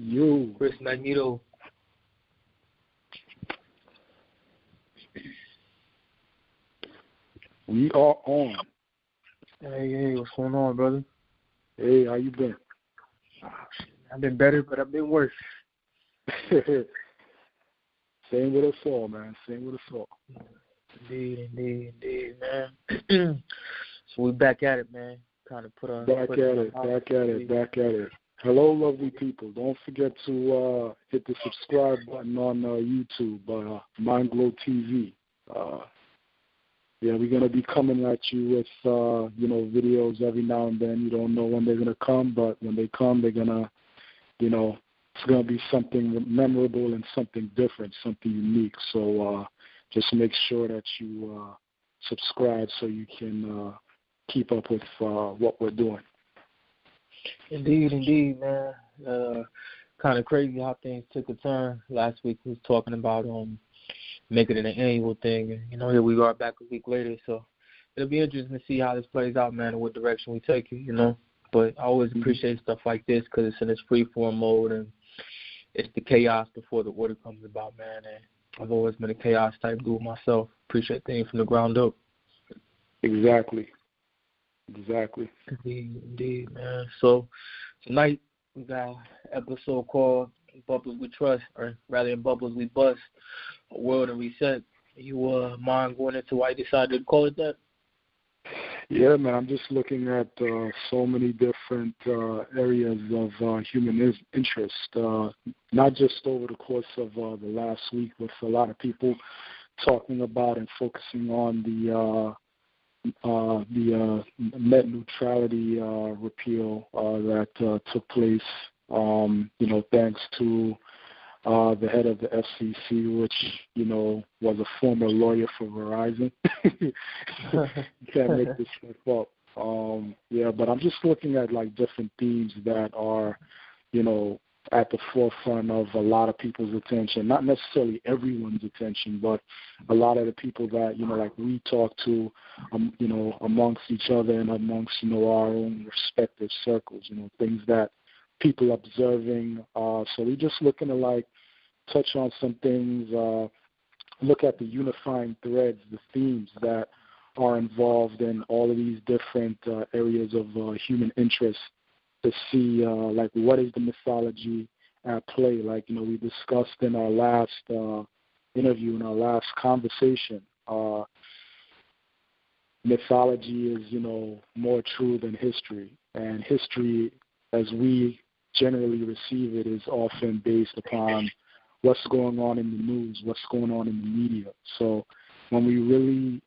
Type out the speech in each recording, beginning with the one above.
You. Chris Magneto. We are on. Hey, what's going on, brother? Hey, how you been? I've been better, but I've been worse. Same with us all, man. Same with us all. Indeed, man. So we back at it, man. Kind of put on. Back at it. Hello, lovely people. Don't forget to hit the subscribe button on YouTube, MindGlow TV. Yeah, we're going to be coming at you with, videos every now and then. You don't know when they're going to come, but when they come, they're going to, it's going to be something memorable and something different, something unique. So just make sure that you subscribe so you can keep up with what we're doing. Indeed, man. Kind of crazy how things took a turn. Last week we was talking about making it an annual thing. And, here we are back a week later. So it'll be interesting to see how this plays out, man, and what direction we take it, But I always appreciate stuff like this because it's in its free-form mode, and it's the chaos before the order comes about, man. And I've always been a chaos-type dude myself. Appreciate things from the ground up. Exactly. Indeed, man. So tonight we got an episode called Bubbles We Trust, or rather in Bubbles We Bust, A World and Reset. You mind going into why you decided to call it that? Yeah, man, I'm just looking at so many different areas of human interest, not just over the course of the last week, with a lot of people talking about and focusing on the net neutrality repeal that took place, thanks to the head of the FCC, which, was a former lawyer for Verizon. You can't make this stuff up. But I'm just looking at, different themes that are, at the forefront of a lot of people's attention, not necessarily everyone's attention, but a lot of the people that, we talk to, amongst each other and amongst, our own respective circles, things that people observing. So we're just looking to, touch on some things, look at the unifying threads, the themes that are involved in all of these different areas of human interest, to see what is the mythology at play. We discussed in our last interview, in our last conversation, mythology is more true than history, and history as we generally receive it is often based upon what's going on in the news, what's going on in the media. So when we really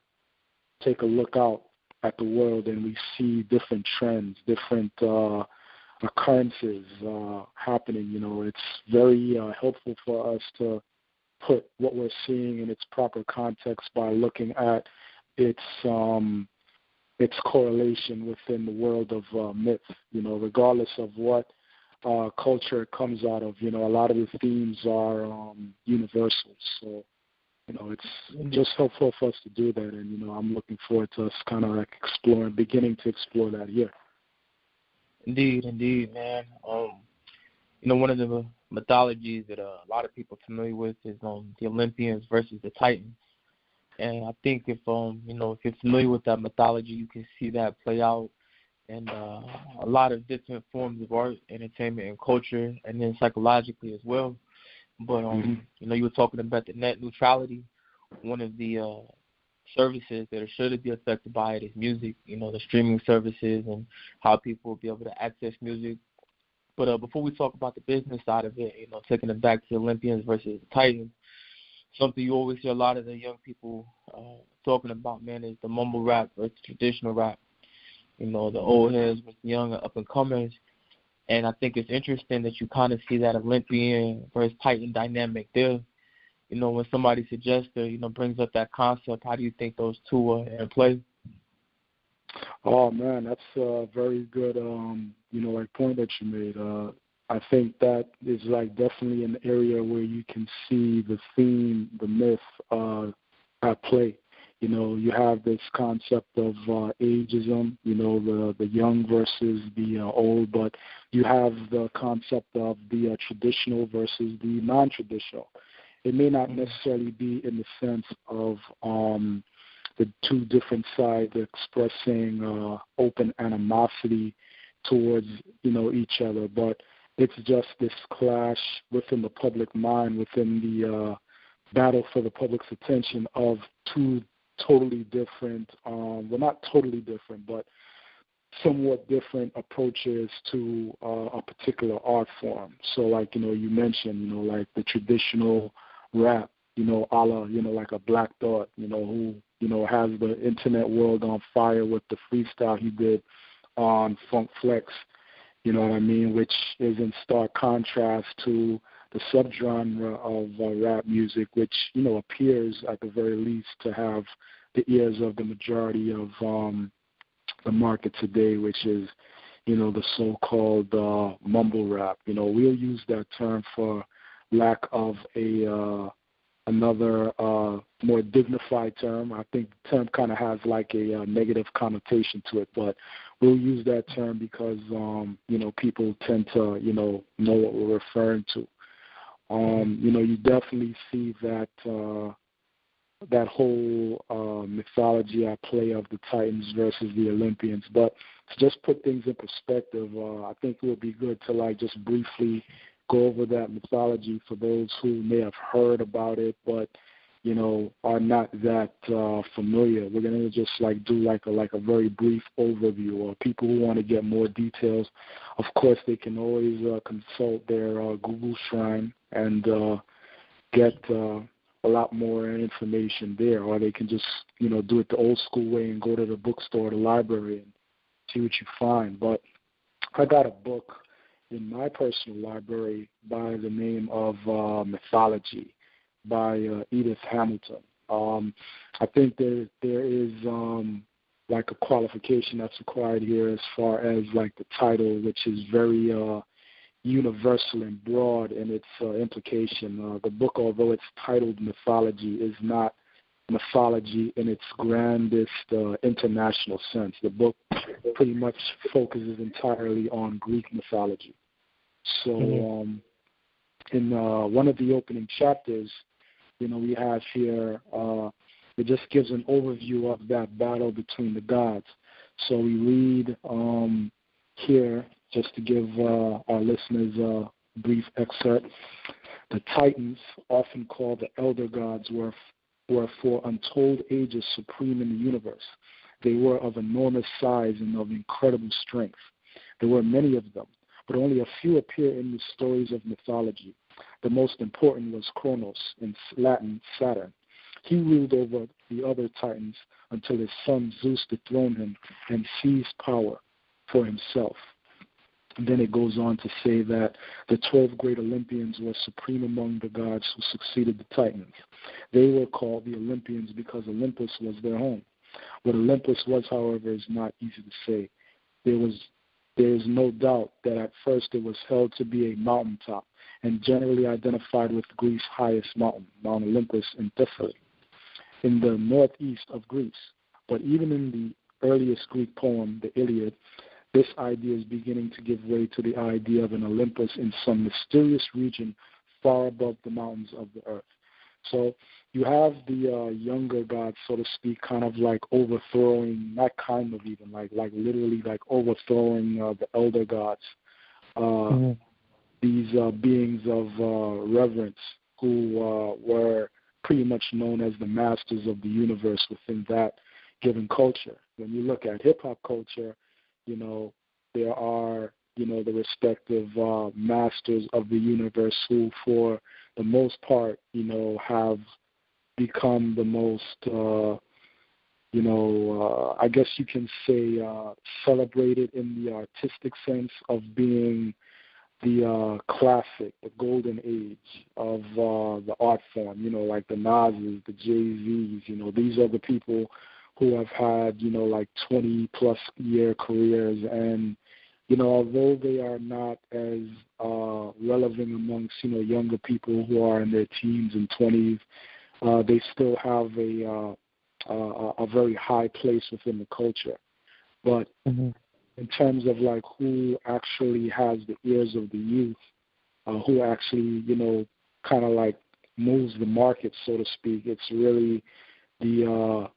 take a look out at the world and we see different trends, different occurrences happening, it's very helpful for us to put what we're seeing in its proper context by looking at its correlation within the world of myth. Regardless of what culture it comes out of, a lot of the themes are universal. So, it's just helpful for us to do that, and I'm looking forward to us kind of beginning to explore that here. Indeed, man. One of the mythologies that a lot of people are familiar with is the Olympians versus the Titans. And I think if if you're familiar with that mythology, you can see that play out in a lot of different forms of art, entertainment, and culture, and then psychologically as well. But you were talking about the net neutrality. One of the services that are sure to be affected by it is music. The streaming services and how people will be able to access music. But before we talk about the business side of it, taking it back to the Olympians versus the Titans, something you always hear a lot of the young people talking about, man, is the mumble rap versus traditional rap. The old heads with the young up-and-comers. And I think it's interesting that you kind of see that Olympian versus Titan dynamic there. When somebody suggests or, brings up that concept, how do you think those two are in play? Oh, man, that's a very good, point that you made. I think that is, definitely an area where you can see the theme, the myth at play. You have this concept of ageism, the young versus the old, but you have the concept of the traditional versus the non-traditional. It may not necessarily be in the sense of the two different sides expressing open animosity towards, each other, but it's just this clash within the public mind, within the battle for the public's attention of two totally different, well, not totally different, but somewhat different approaches to a particular art form. So, like, you mentioned, like the traditional rap, a la, like a Black Thought, who, has the internet world on fire with the freestyle he did on Funk Flex, you know what I mean, which is in stark contrast to the subgenre of rap music, which, appears at the very least to have the ears of the majority of the market today, which is, the so-called mumble rap. We'll use that term for lack of another more dignified term. I think the term kind of has like a negative connotation to it, but we'll use that term because, people tend to, know what we're referring to. You definitely see that that whole mythology at play of the Titans versus the Olympians. But to just put things in perspective, I think it would be good to like just briefly go over that mythology for those who may have heard about it, but are not that familiar. We're gonna just like do like a very brief overview. Or people who want to get more details, of course, they can always consult their Google Shrine and get a lot more information there. Or they can just do it the old school way and go to the bookstore, or the library, and see what you find. But I got a book in my personal library by the name of Mythology by Edith Hamilton. I think there is like a qualification that's required here as far as like the title, which is very universal and broad in its implication. The book, although it's titled Mythology, is not mythology in its grandest international sense. The book pretty much focuses entirely on Greek mythology. So in one of the opening chapters, we have here, it just gives an overview of that battle between the gods. So we read here, just to give our listeners a brief excerpt. The Titans, often called the elder gods, were for untold ages supreme in the universe. They were of enormous size and of incredible strength. There were many of them, but only a few appear in the stories of mythology. The most important was Kronos, in Latin Saturn. He ruled over the other Titans until his son Zeus dethroned him and seized power for himself. And then it goes on to say that the 12 great Olympians were supreme among the gods who succeeded the Titans. They were called the Olympians because Olympus was their home. What Olympus was, however, is not easy to say. There is no doubt that at first it was held to be a mountaintop and generally identified with Greece's highest mountain, Mount Olympus in Thessaly, in the northeast of Greece. But even in the earliest Greek poem, the Iliad, this idea is beginning to give way to the idea of an Olympus in some mysterious region far above the mountains of the earth. So you have the younger gods, so to speak, kind of like overthrowing, not kind of even, like literally like overthrowing the elder gods, these beings of reverence who were pretty much known as the masters of the universe within that given culture. When you look at hip-hop culture, there are, the respective masters of the universe who, for the most part, have become the most, I guess you can say celebrated in the artistic sense of being the classic, the golden age of the art form, like the Nas's, the Jay-Z's, these are the people who have had, like 20-plus year careers. And, although they are not as relevant amongst, younger people who are in their teens and 20s, they still have a very high place within the culture. But in terms of like who actually has the ears of the youth, who actually, you know, kind of like moves the market, so to speak, it's really the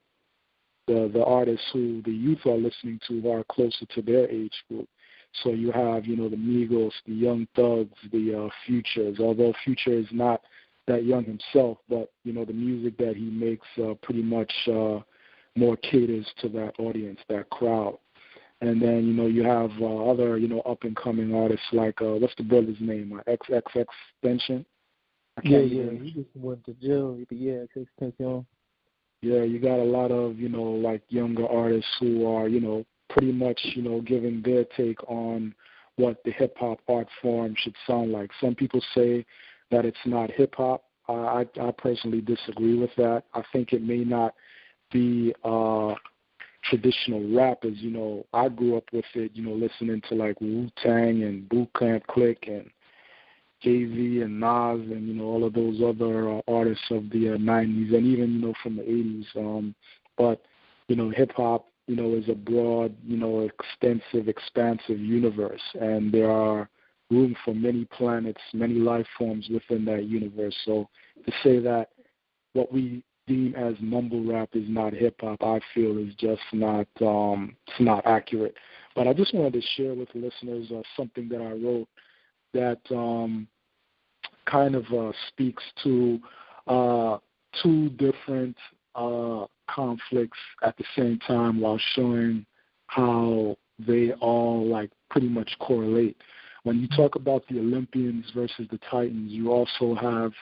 artists who the youth are listening to who are closer to their age group. So you have, you know, the Migos, the Young Thugs, the Futures, although Future is not that young himself, but, you know, the music that he makes pretty much more caters to that audience, that crowd. And then, you know, you have other, you know, up-and-coming artists like, what's the brother's name? XXX Extension? Yeah, he just went to jail. Yeah, Extension. Yeah, you got a lot of, you know, like younger artists who are, you know, pretty much, you know, giving their take on what the hip-hop art form should sound like. Some people say that it's not hip-hop. I personally disagree with that. I think it may not be traditional rap, as, you know, I grew up with it, you know, listening to like Wu-Tang and Boot Camp Click and Jay-Z and Nas and, you know, all of those other artists of the 90s and even, you know, from the 80s. But, you know, hip-hop, you know, is a broad, you know, extensive, expansive universe, and there are room for many planets, many life forms within that universe. So to say that what we deem as mumble rap is not hip-hop, I feel is just not, it's not accurate. But I just wanted to share with listeners something that I wrote that kind of speaks to two different conflicts at the same time while showing how they all like pretty much correlate. When you talk about the Olympians versus the Titans, you also have,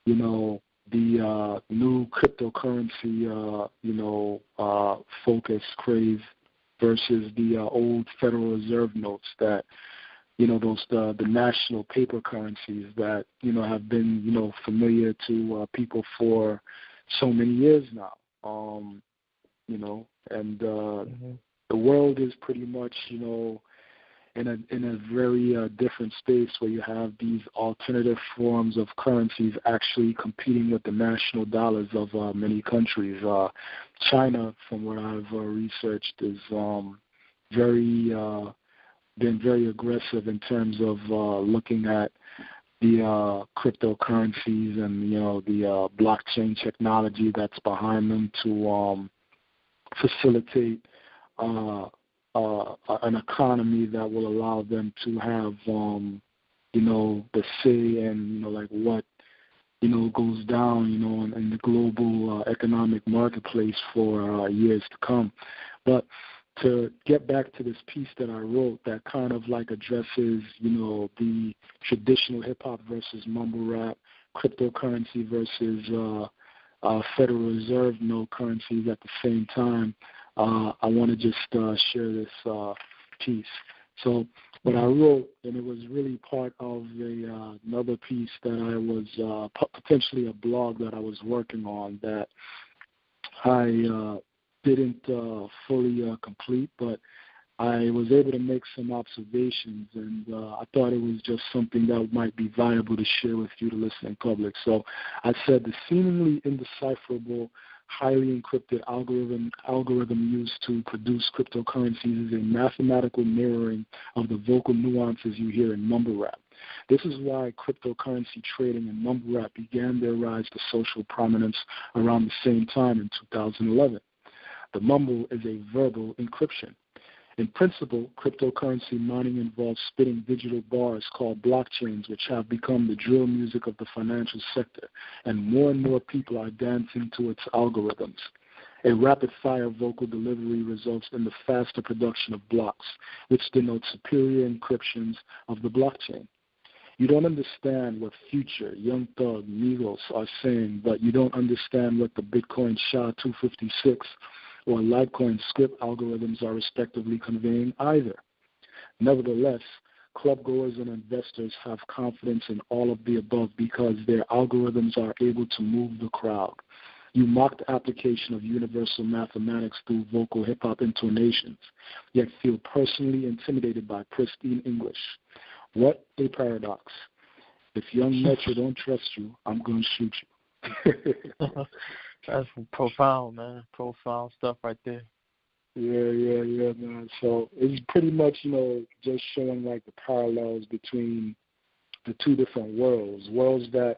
you know, the new cryptocurrency, you know, focus, craze versus the old Federal Reserve notes that, you know, those the national paper currencies that, you know, have been, you know, familiar to people for so many years now. You know, and the world is pretty much, you know, in a very different space where you have these alternative forms of currencies actually competing with the national dollars of many countries. China, from what I've researched, is been very aggressive in terms of looking at the cryptocurrencies and, you know, the blockchain technology that's behind them to facilitate an economy that will allow them to have, you know, the say and, you know, like what, you know, goes down, you know, in the global economic marketplace for years to come. But to get back to this piece that I wrote that kind of like addresses, you know, the traditional hip-hop versus mumble rap, cryptocurrency versus Federal Reserve note currencies at the same time, I want to just share this piece. So what I wrote, and it was really part of another piece that I was potentially a blog that I was working on that I didn't fully complete, but I was able to make some observations, and I thought it was just something that might be valuable to share with you, the listening public. So I said the seemingly indecipherable, highly encrypted algorithm used to produce cryptocurrencies is a mathematical mirroring of the vocal nuances you hear in mumble rap. This is why cryptocurrency trading and mumble rap began their rise to social prominence around the same time in 2011. The mumble is a verbal encryption. In principle, cryptocurrency mining involves spitting digital bars called blockchains, which have become the drill music of the financial sector, and more people are dancing to its algorithms. A rapid-fire vocal delivery results in the faster production of blocks, which denotes superior encryptions of the blockchain. You don't understand what Future, Young Thug, Migos are saying, but you don't understand what the Bitcoin SHA-256 or Litecoin script algorithms are respectively conveying either. Nevertheless, clubgoers and investors have confidence in all of the above because their algorithms are able to move the crowd. You mock the application of universal mathematics through vocal hip-hop intonations, yet feel personally intimidated by pristine English. What a paradox. If Young Metro don't trust you, I'm going to shoot you. That's profound, man. Profound stuff right there. Yeah, man. So it's pretty much, just showing like the parallels between the two different worlds that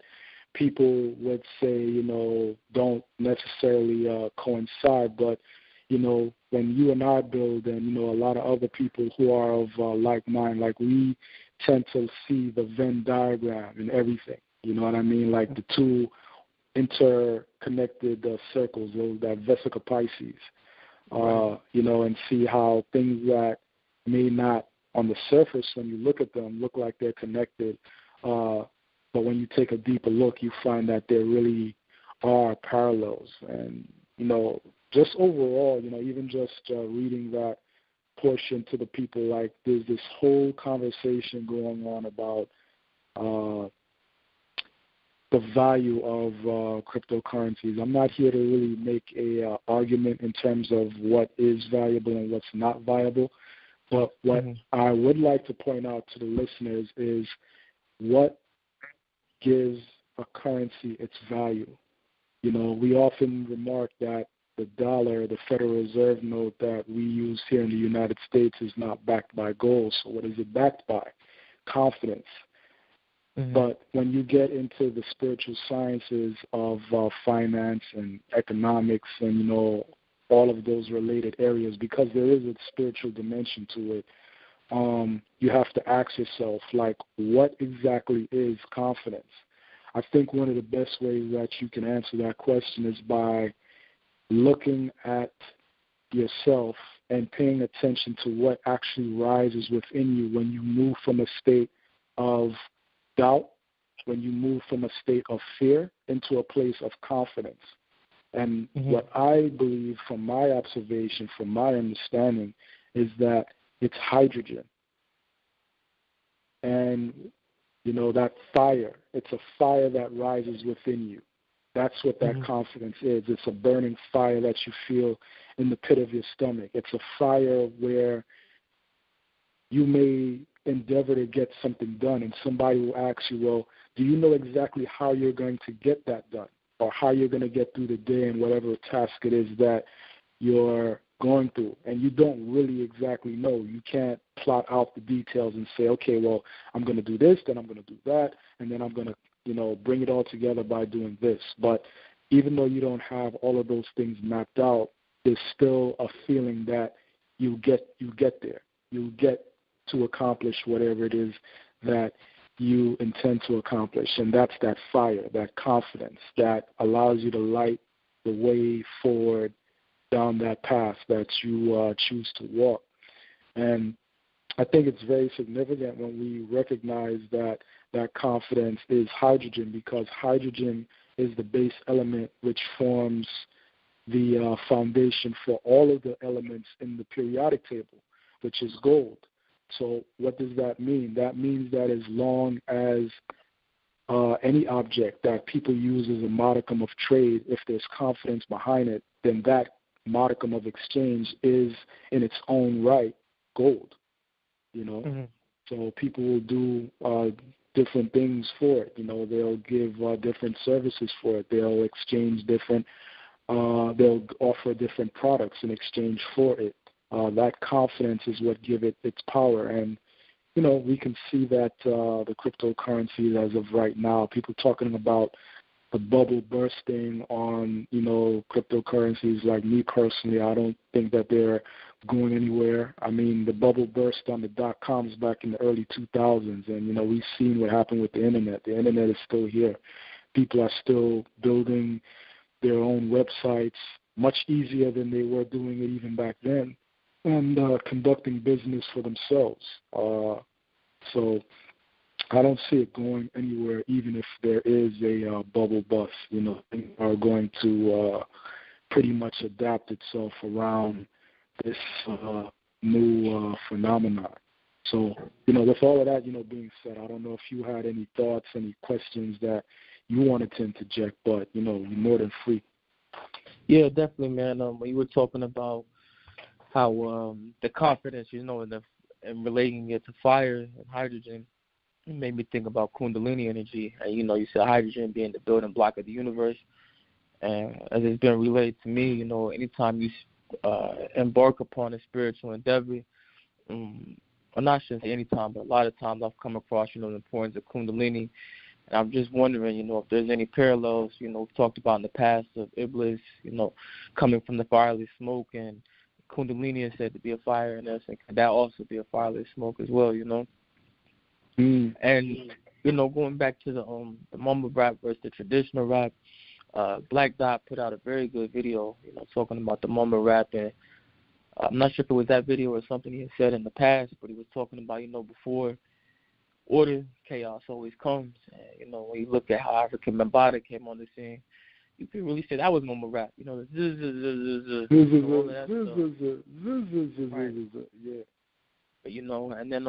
people would say, don't necessarily coincide, but when you and I build, and a lot of other people who are of like mind, like we tend to see the Venn diagram in everything. You know what I mean? Like the two interconnected circles, that Vesica Pisces. And see how things that may not on the surface when you look at them look like they're connected, but when you take a deeper look, you find that there really are parallels. And just overall, even just reading that portion to the people, like there's this whole conversation going on about the value of cryptocurrencies. I'm not here to really make a argument in terms of what is valuable and what's not viable, but what I would like to point out to the listeners is what gives a currency its value. We often remark that the dollar, the Federal Reserve note that we use here in the United States, is not backed by gold. So what is it backed by? Confidence. But when you get into the spiritual sciences of finance and economics and, all of those related areas, because there is a spiritual dimension to it, you have to ask yourself, like, what exactly is confidence? I think one of the best ways that you can answer that question is by looking at yourself and paying attention to what actually rises within you when you move from a state of doubt, when you move from a state of fear into a place of confidence. And what I believe from my observation, from my understanding, is that it's hydrogen. And, that fire, it's a fire that rises within you. That's what that confidence is. It's a burning fire that you feel in the pit of your stomach. It's a fire where you may endeavor to get something done, and somebody will ask you, well, do you know exactly how you're going to get that done, or how you're going to get through the day and whatever task it is that you're going through? And you don't really exactly know. You can't plot out the details and say, okay, well, I'm going to do this, then I'm going to do that, and then I'm going to bring it all together by doing this. But even though you don't have all of those things mapped out, there's still a feeling that you get there. You get to accomplish whatever it is that you intend to accomplish. And that's that fire, that confidence that allows you to light the way forward down that path that you choose to walk. And I think it's very significant when we recognize that that confidence is hydrogen, because hydrogen is the base element which forms the foundation for all of the elements in the periodic table, which is gold. So what does that mean? That means that as long as any object that people use as a modicum of trade, if there's confidence behind it, then that modicum of exchange is in its own right gold. So people will do different things for it. They'll give different services for it. They'll exchange different, they'll offer different products in exchange for it. That confidence is what give it its power. And, we can see that the cryptocurrencies as of right now, people talking about the bubble bursting on, cryptocurrencies. Like me personally, I don't think that they're going anywhere. I mean, the bubble burst on the .coms back in the early 2000s, and, we've seen what happened with the Internet. The Internet is still here. People are still building their own websites much easier than they were doing it even back then, and conducting business for themselves. So I don't see it going anywhere, even if there is a bubble bust. Things are going to pretty much adapt itself around this new phenomenon. So, with all of that, being said, I don't know if you had any thoughts, any questions that you wanted to interject, but, you're more than free. Yeah, definitely, man. When you were talking about how the confidence, and relating it to fire and hydrogen, it made me think about Kundalini energy. And, you said hydrogen being the building block of the universe. And as it's been relayed to me, you know, anytime you embark upon a spiritual endeavor, or not shouldn't say any time, but a lot of times I've come across, you know, the importance of Kundalini. And I'm just wondering, you know, if there's any parallels, you know, we've talked about in the past of Iblis, you know, coming from the fireless smoke, and Kundalini is said to be a fire in us, and could that also be a fireless smoke as well, you know? And, you know, going back to the mumble rap versus the traditional rap, Black Dot put out a very good video, you know, talking about the mumble rap, and I'm not sure if it was that video or something he had said in the past, but he was talking about, you know, before order, chaos always comes. And, you know, when you look at how African Bambaataa came on the scene, you can really say that was mumble rap. You know, yeah. But, you know, and then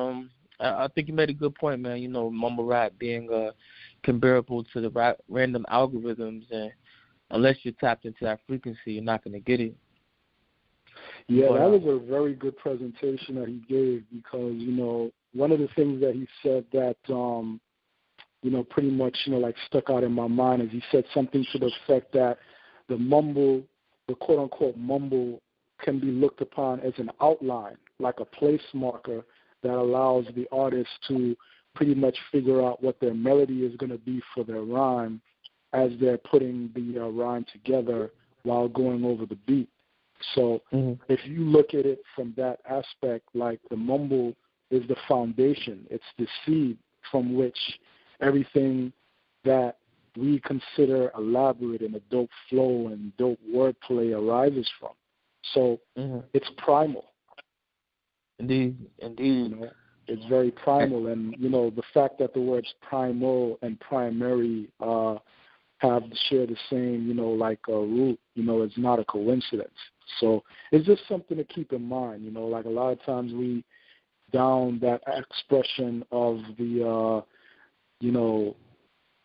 I think you made a good point, man. You know, mumble rap being comparable to the random algorithms, and unless you're tapped into that frequency, you're not going to get it. Yeah, that was a very good presentation that he gave, because, you know, one of the things that he said that, you know, pretty much, you know, like stuck out in my mind is he said something to the effect that the mumble, the quote-unquote mumble, can be looked upon as an outline, like a place marker that allows the artist to pretty much figure out what their melody is going to be for their rhyme as they're putting the rhyme together while going over the beat. So if you look at it from that aspect, like the mumble is the foundation. It's the seed from which everything that we consider elaborate and a dope flow and dope wordplay arises from. So it's primal. Indeed. You know, it's very primal. And, you know, the fact that the words primal and primary share the same, you know, like root, you know, it's not a coincidence. So it's just something to keep in mind, you know, like a lot of times we down that expression of the, you know,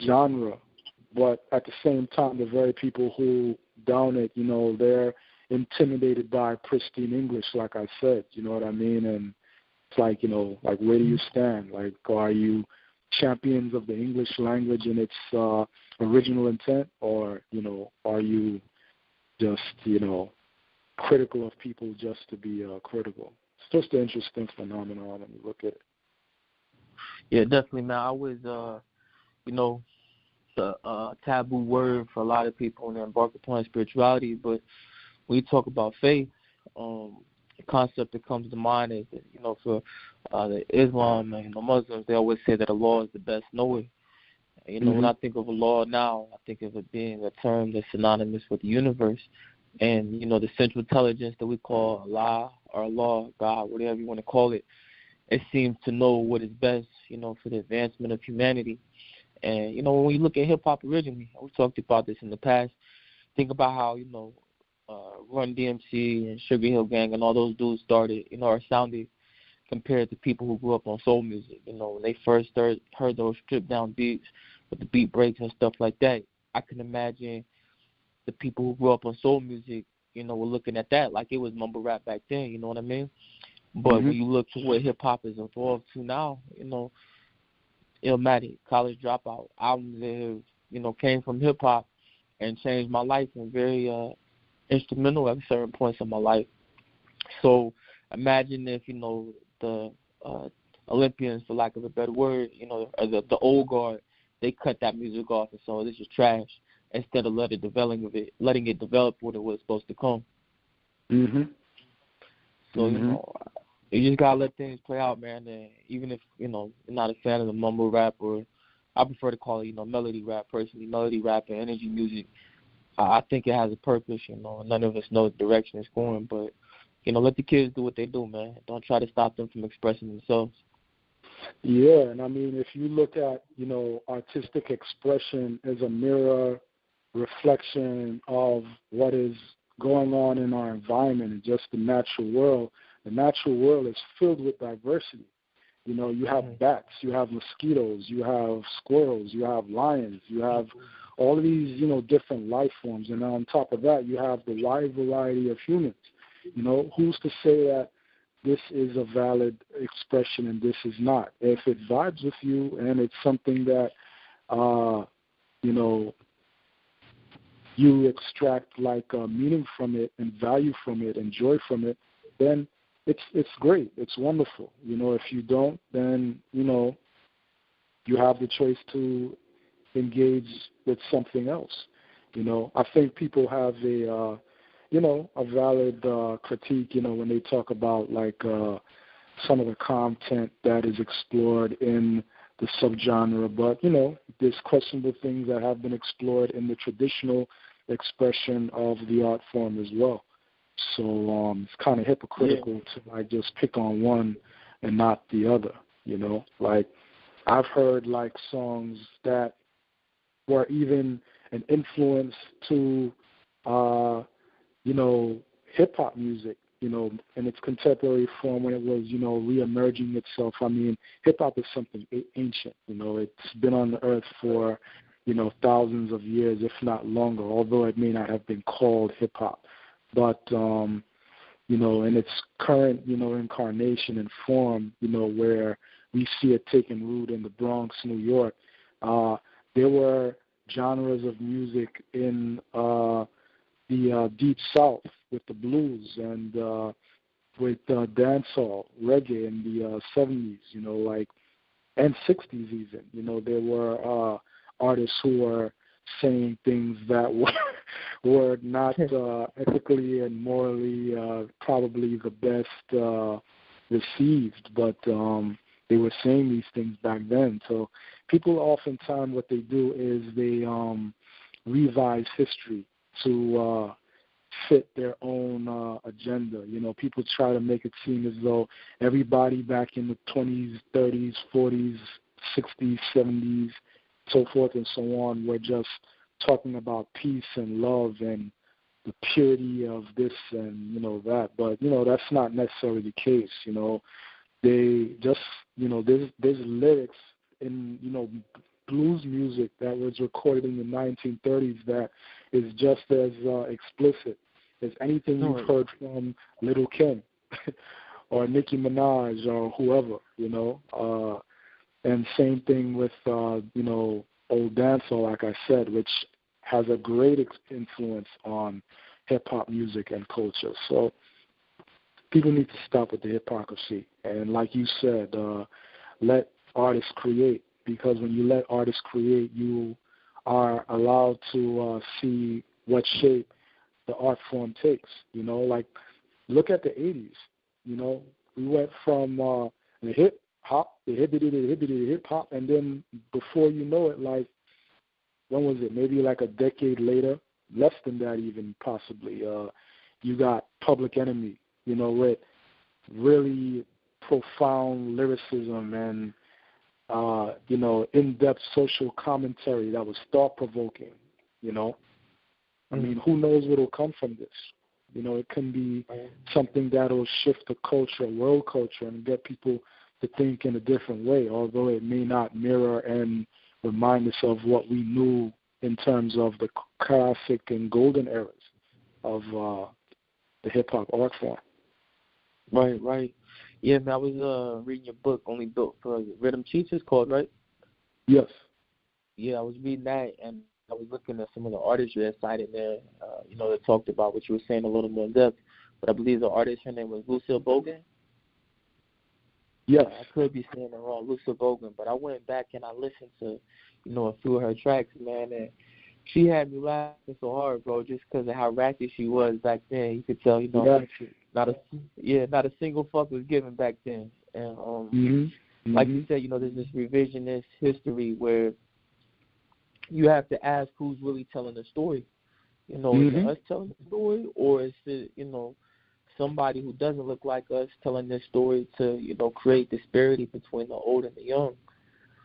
genre, but at the same time, the very people who down it, you know, they're intimidated by pristine English, like I said, you know what I mean? And it's like, you know, like where do you stand? Like, are you champions of the English language in its original intent, or, you know, are you just, you know, critical of people just to be critical? It's just an interesting phenomenon when you look at it. Yeah, definitely, man. I was, you know, the taboo word for a lot of people when they embark upon spirituality, but when you talk about faith, the concept that comes to mind is, you know, for the Islam and the Muslims, they always say that Allah is the best knower. You know, when I think of Allah now, I think of it being a term that's synonymous with the universe. And, you know, the central intelligence that we call Allah or Allah, God, whatever you want to call it, it seems to know what is best, you know, for the advancement of humanity. And, you know, when you look at hip-hop originally, we talked about this in the past, think about how, you know, Run DMC and Sugar Hill Gang and all those dudes started, you know, or sounded compared to people who grew up on soul music. You know, when they first heard those stripped-down beats with the beat breaks and stuff like that, I can imagine the people who grew up on soul music, you know, were looking at that like it was mumble rap back then, you know what I mean? But when you look to what hip-hop has evolved to now, you know, Illmatic, College Dropout, albums that have, you know, came from hip-hop and changed my life and very instrumental at certain points in my life. So imagine if, you know, the Olympians, for lack of a better word, you know, or the old guard, they cut that music off and so this is trash, instead of letting it develop what it was supposed to come. So, you know, you just gotta let things play out, man. And even if, you know, you're not a fan of the mumble rap, or I prefer to call it, you know, melody rap personally, melody rap and energy music, I think it has a purpose, you know. None of us know the direction it's going, but, you know, let the kids do what they do, man. Don't try to stop them from expressing themselves. Yeah, and I mean, if you look at, you know, artistic expression as a mirror reflection of what is going on in our environment and just the natural world is filled with diversity. You know, you have bats, you have mosquitoes, you have squirrels, you have lions, you have all of these, you know, different life forms. And on top of that, you have the wide variety of humans. You know, who's to say that this is a valid expression and this is not? If it vibes with you and it's something that, you know, you extract like meaning from it and value from it and joy from it, then it's great. It's wonderful. If you don't, then you have the choice to engage with something else. I think people have a valid critique. When they talk about like some of the content that is explored in the subgenre, but there's questionable things that have been explored in the traditional expression of the art form as well. So it's kind of hypocritical to like just pick on one and not the other. Like I've heard like songs that were even an influence to hip hop music, in its contemporary form when it was, reemerging itself. I mean, hip hop is something ancient. It's been on the earth for, thousands of years, if not longer, although it may not have been called hip hop. But, in its current, incarnation and form, where we see it taking root in the Bronx, New York, there were genres of music in the Deep South with the blues and with dancehall, reggae in the 70s, and 60s even. There were artists who were saying things that were not ethically and morally probably the best received, but they were saying these things back then. So people oftentimes what they do is they revise history to fit their own agenda. People try to make it seem as though everybody back in the 20s, 30s, 40s, 60s, 70s, so forth and so on, were just talking about peace and love and the purity of this and, that. But, that's not necessarily the case. They just, there's lyrics in, blues music that was recorded in the 1930s that is just as explicit as anything you've heard from Little Kim or Nicki Minaj or whoever, and same thing with, old dancehall, like I said, which has a great influence on hip-hop music and culture. So people need to stop with the hypocrisy. And like you said, let artists create, because when you let artists create, you are allowed to see what shape the art form takes. Like look at the 80s. We went from the hip-hop, the hibbity hip-hop, and then before you know it, like, when was it? Maybe like a decade later, less than that even possibly, you got Public Enemy, with really profound lyricism and, in-depth social commentary that was thought-provoking, I mean, who knows what will come from this? It can be something that will shift the culture, world culture, and get people to think in a different way, although it may not mirror and remind us of what we knew in terms of the classic and golden eras of the hip-hop art form. Right. Yeah, man, I was reading your book, Only Built for Rhythm Teachers, called, right? Yes. Yeah, I was reading that, and I was looking at some of the artists you had cited there, that talked about what you were saying a little more in depth. But I believe the artist, her name was Lucille Bogan. Yes. I could be saying it wrong, Lucille Bogan, but I went back and I listened to, a few of her tracks, man, and she had me laughing so hard, bro, just because of how ratchet she was back then. You could tell, not a single fuck was given back then. And like you said, there's this revisionist history where you have to ask who's really telling the story. Is it us telling the story, or is it, somebody who doesn't look like us telling this story to, create disparity between the old and the young?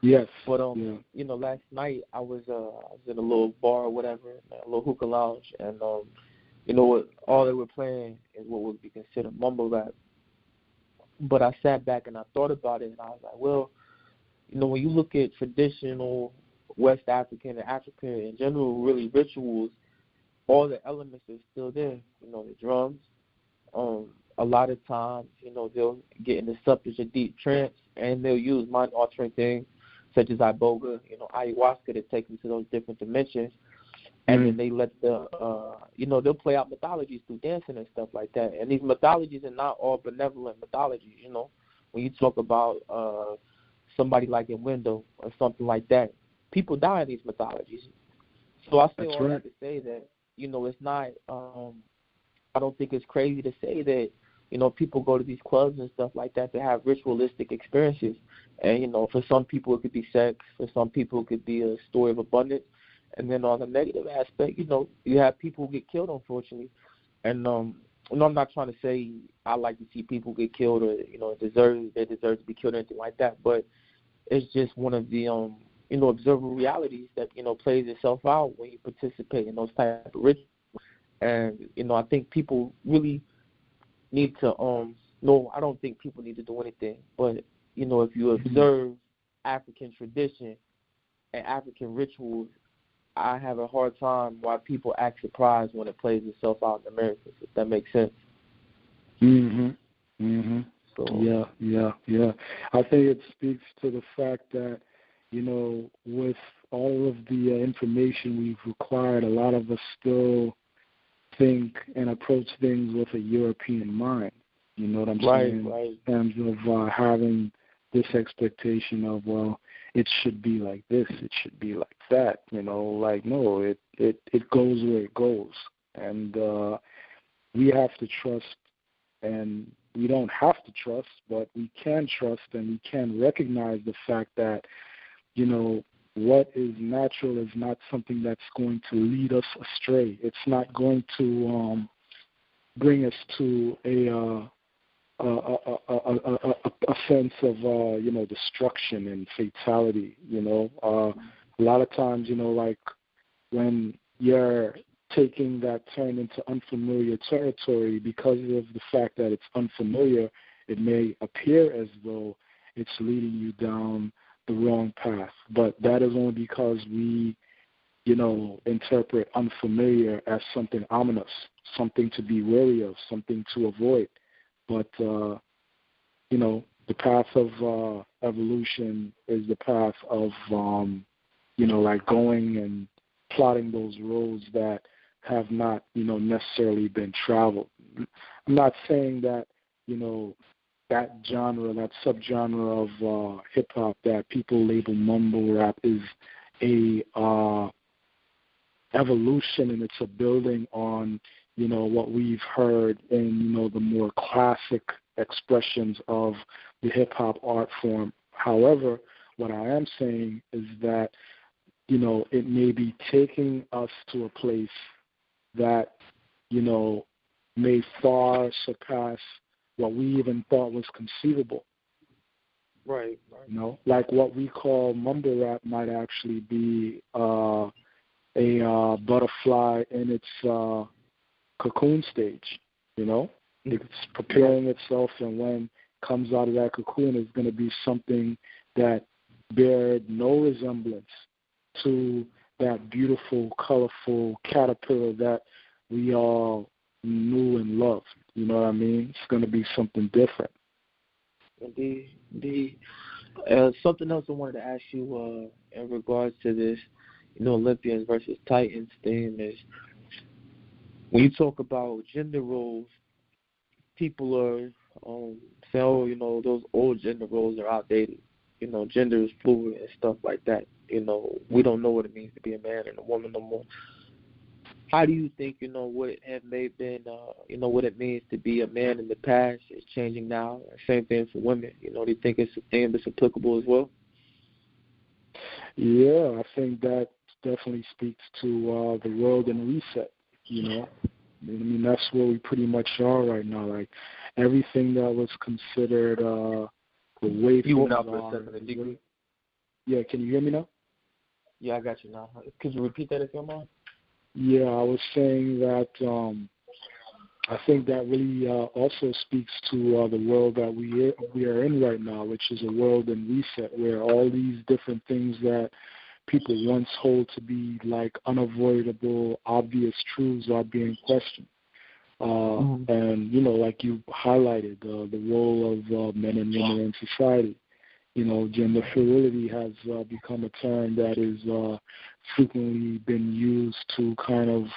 Yes. But last night I was in a little bar or whatever, a little hookah lounge, and what all they were playing is what would be considered mumble rap. But I sat back and I thought about it, and I was like, well, when you look at traditional West African and African in general, really rituals, all the elements are still there. The drums. A lot of times, they'll get into such a deep trance, and they'll use mind-altering things such as iboga, ayahuasca, to take them to those different dimensions. and then they let they'll play out mythologies through dancing and stuff like that. And these mythologies are not all benevolent mythologies. When you talk about somebody like a window or something like that, people die in these mythologies. So I say all that to say that it's not. I don't think it's crazy to say that people go to these clubs and stuff like that to have ritualistic experiences. And for some people it could be sex, for some people it could be a story of abundance. And then on the negative aspect, you have people who get killed, unfortunately. And I'm not trying to say I like to see people get killed or they deserve to be killed or anything like that. But it's just one of the observable realities that plays itself out when you participate in those type of rituals. And I think people really need to no, I don't think people need to do anything. But if you observe African tradition and African rituals, I have a hard time why people act surprised when it plays itself out in America, if that makes sense. So, Yeah. I think it speaks to the fact that, with all of the information we've acquired, a lot of us still think and approach things with a European mind. You know what I'm saying? Right. In terms of having this expectation of, well, it should be like this, it should be like that. No, it goes where it goes. And we have to trust, and we don't have to trust, but we can trust and we can recognize the fact that, what is natural is not something that's going to lead us astray. It's not going to bring us to a sense of destruction and fatality. A lot of times, like when you're taking that turn into unfamiliar territory, because of the fact that it's unfamiliar, it may appear as though it's leading you down the wrong path. But that is only because we, interpret unfamiliar as something ominous, something to be wary of, something to avoid. But, the path of evolution is the path of, going and plotting those roads that have not, necessarily been traveled. I'm not saying that, that genre, that subgenre of hip-hop that people label mumble rap is a evolution, and it's a building on, what we've heard in, the more classic expressions of the hip-hop art form. However, what I am saying is that, it may be taking us to a place that, may far surpass what we even thought was conceivable. Right. Like what we call mumble rap might actually be a butterfly in its cocoon stage. It's preparing itself, and when it comes out of that cocoon, it's going to be something that bears no resemblance to that beautiful, colorful caterpillar that we all knew and loved. You know what I mean? It's going to be something different. Indeed. Something else I wanted to ask you in regards to this, Olympians versus Titans thing is, when you talk about gender roles, people are saying, those old gender roles are outdated. Gender is fluid and stuff like that. We don't know what it means to be a man and a woman no more. How do you think, what it had may been, what it means to be a man in the past is changing now? Same thing for women. Do you think it's a thing that's applicable as well? Yeah, I think that definitely speaks to the world in reset. That's where we pretty much are right now. Like everything that was considered the way you went out for a second, degree. Yeah, can you hear me now? Yeah, I got you now. Could you repeat that if you don't mind? Yeah, I was saying that I think that really also speaks to the world that we are in right now, which is a world in reset, where all these different things that people once hold to be like unavoidable, obvious truths are being questioned. And, like you highlighted, the role of men and women in society. Gender fluidity has become a term that is frequently been used to kind of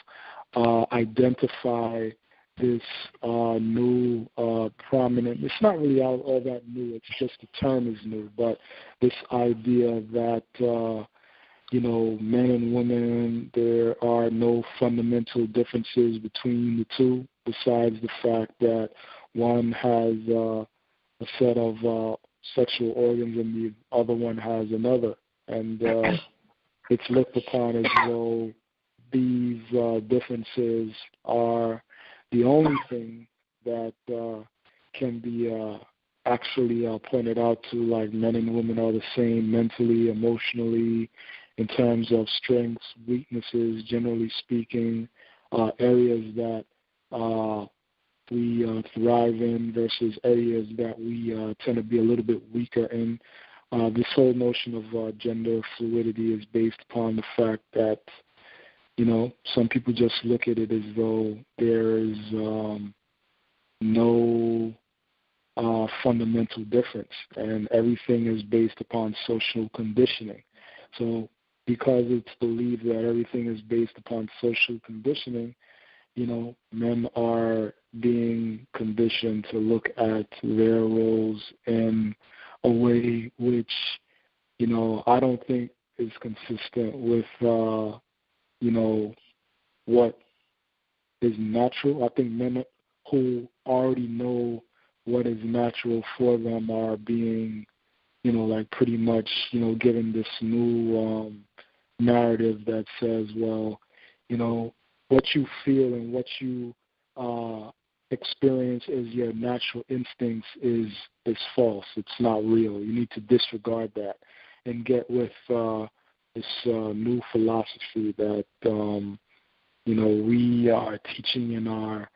identify this new prominent, it's not really all that new, it's just the term is new, but this idea that, men and women, there are no fundamental differences between the two, besides the fact that one has a set of sexual organs and the other one has another. And it's looked upon as though these differences are the only thing that can be actually pointed out to, like men and women are the same mentally, emotionally, in terms of strengths, weaknesses, generally speaking, areas that we thrive in versus areas that we tend to be a little bit weaker in. This whole notion of gender fluidity is based upon the fact that, some people just look at it as though there is no fundamental difference, and everything is based upon social conditioning. So because it's believed that everything is based upon social conditioning, men are being conditioned to look at their roles in a way which, I don't think is consistent with, what is natural. I think men who already know what is natural for them are being, pretty much, given this new narrative that says, well, what you feel and what you experience as your natural instincts is false. It's not real. You need to disregard that and get with this new philosophy that we are teaching in our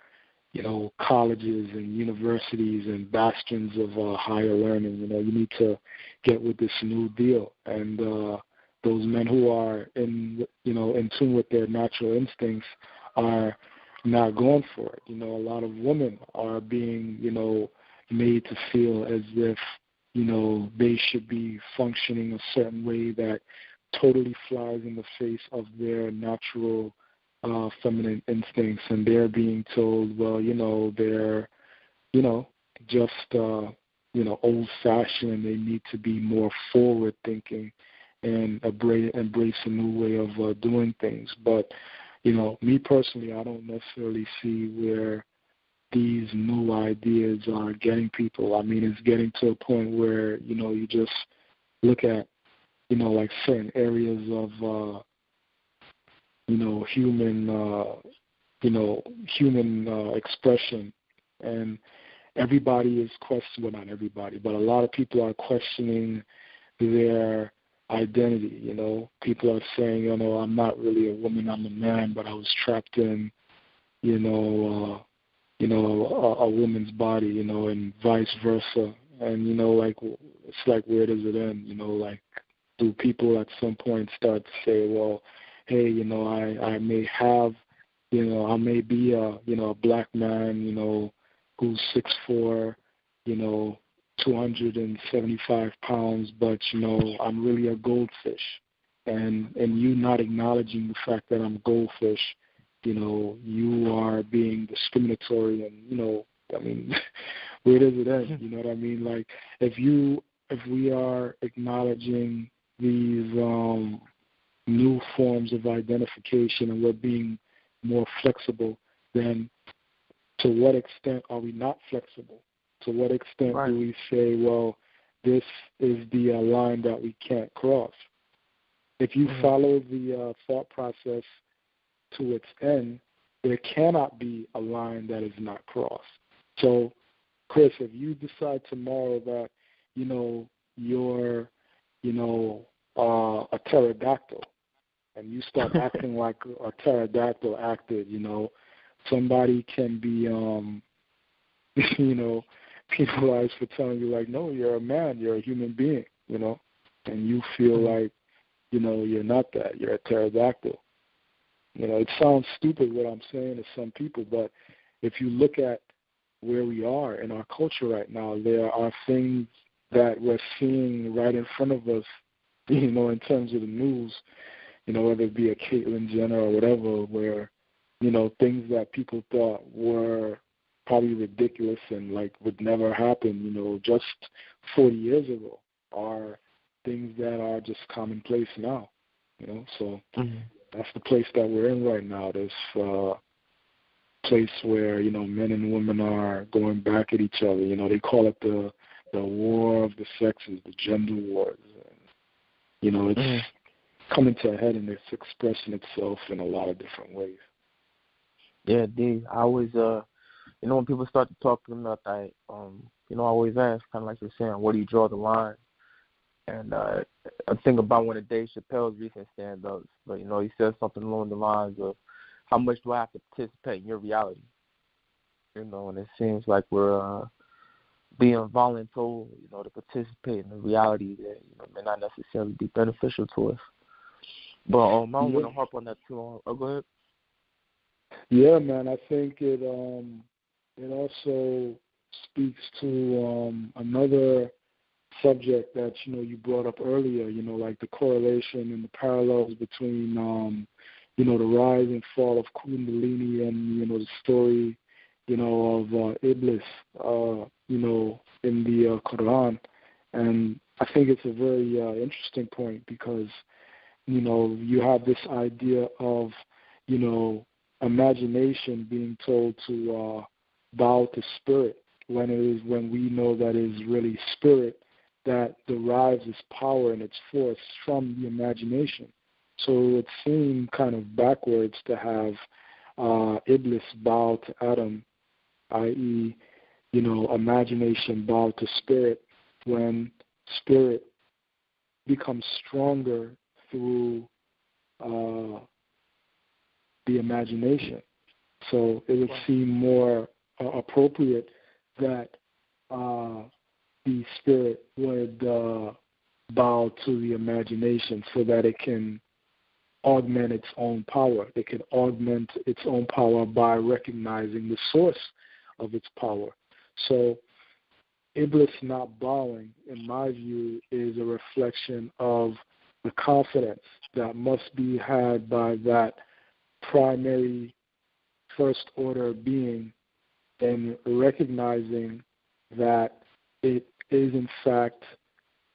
colleges and universities and bastions of higher learning. You need to get with this new deal. And those men who are in tune with their natural instincts are not going for it. A lot of women are being, made to feel as if, they should be functioning a certain way that totally flies in the face of their natural feminine instincts, and they're being told, well, they're, just, old-fashioned. They need to be more forward-thinking and embrace a new way of doing things. But, me personally, I don't necessarily see where these new ideas are getting people. I mean, it's getting to a point where, you just look at, like certain areas of, human expression, and everybody is questioning, well, not everybody, but a lot of people are questioning their identity. People are saying, I'm not really a woman, I'm a man, but I was trapped in, a woman's body, and vice versa. And, it's like, where does it end? Do people at some point start to say, well, hey, I may have, I may be a black man, who's 6'4", 275 pounds, but, I'm really a goldfish. And you not acknowledging the fact that I'm a goldfish, you are being discriminatory, and, where does it end? You know what I mean? Like, if we are acknowledging these new forms of identification and we're being more flexible, then to what extent are we not flexible? To what extent do we say, well, this is the line that we can't cross? If you follow the thought process to its end, there cannot be a line that is not crossed. So, Chris, if you decide tomorrow that, you're, a pterodactyl, and you start acting like a pterodactyl acted, somebody can be, penalized for telling you, like, no, you're a man, you're a human being, and you feel like, you're not that, you're a pterodactyl. It sounds stupid what I'm saying to some people, but if you look at where we are in our culture right now, there are things that we're seeing right in front of us, in terms of the news, whether it be a Caitlyn Jenner or whatever, where, things that people thought were probably ridiculous and like would never happen, just 40 years ago, are things that are just commonplace now, So that's the place that we're in right now. This place where, men and women are going back at each other. They call it the war of the sexes, the gender wars. And, it's coming to a head and it's expressing itself in a lot of different ways. Yeah, D. I always, when people start to talk about that, I always ask, kind of like you're saying, where do you draw the line? And I think about one of Dave Chappelle's recent stand-ups, but, he says something along the lines of, how much do I have to participate in your reality? And it seems like we're being voluntold, to participate in a reality that, may not necessarily be beneficial to us. But I don't want to harp on that too long. Oh, go ahead. Yeah, man, I think it also speaks to another subject that, you brought up earlier, like the correlation and the parallels between, the rise and fall of Kundalini and, the story, of Iblis, in the Quran. And I think it's a very interesting point because, you have this idea of, imagination being told to bow to spirit when we know that it is really spirit that derives its power and its force from the imagination. So it seemed kind of backwards to have Iblis bow to Adam, i.e., imagination bow to spirit, when spirit becomes stronger through the imagination. So it would seem more appropriate that the spirit would bow to the imagination so that it can augment its own power. It can augment its own power by recognizing the source of its power. So Iblis not bowing, in my view, is a reflection of the confidence that must be had by that primary first-order being in recognizing that it is, in fact,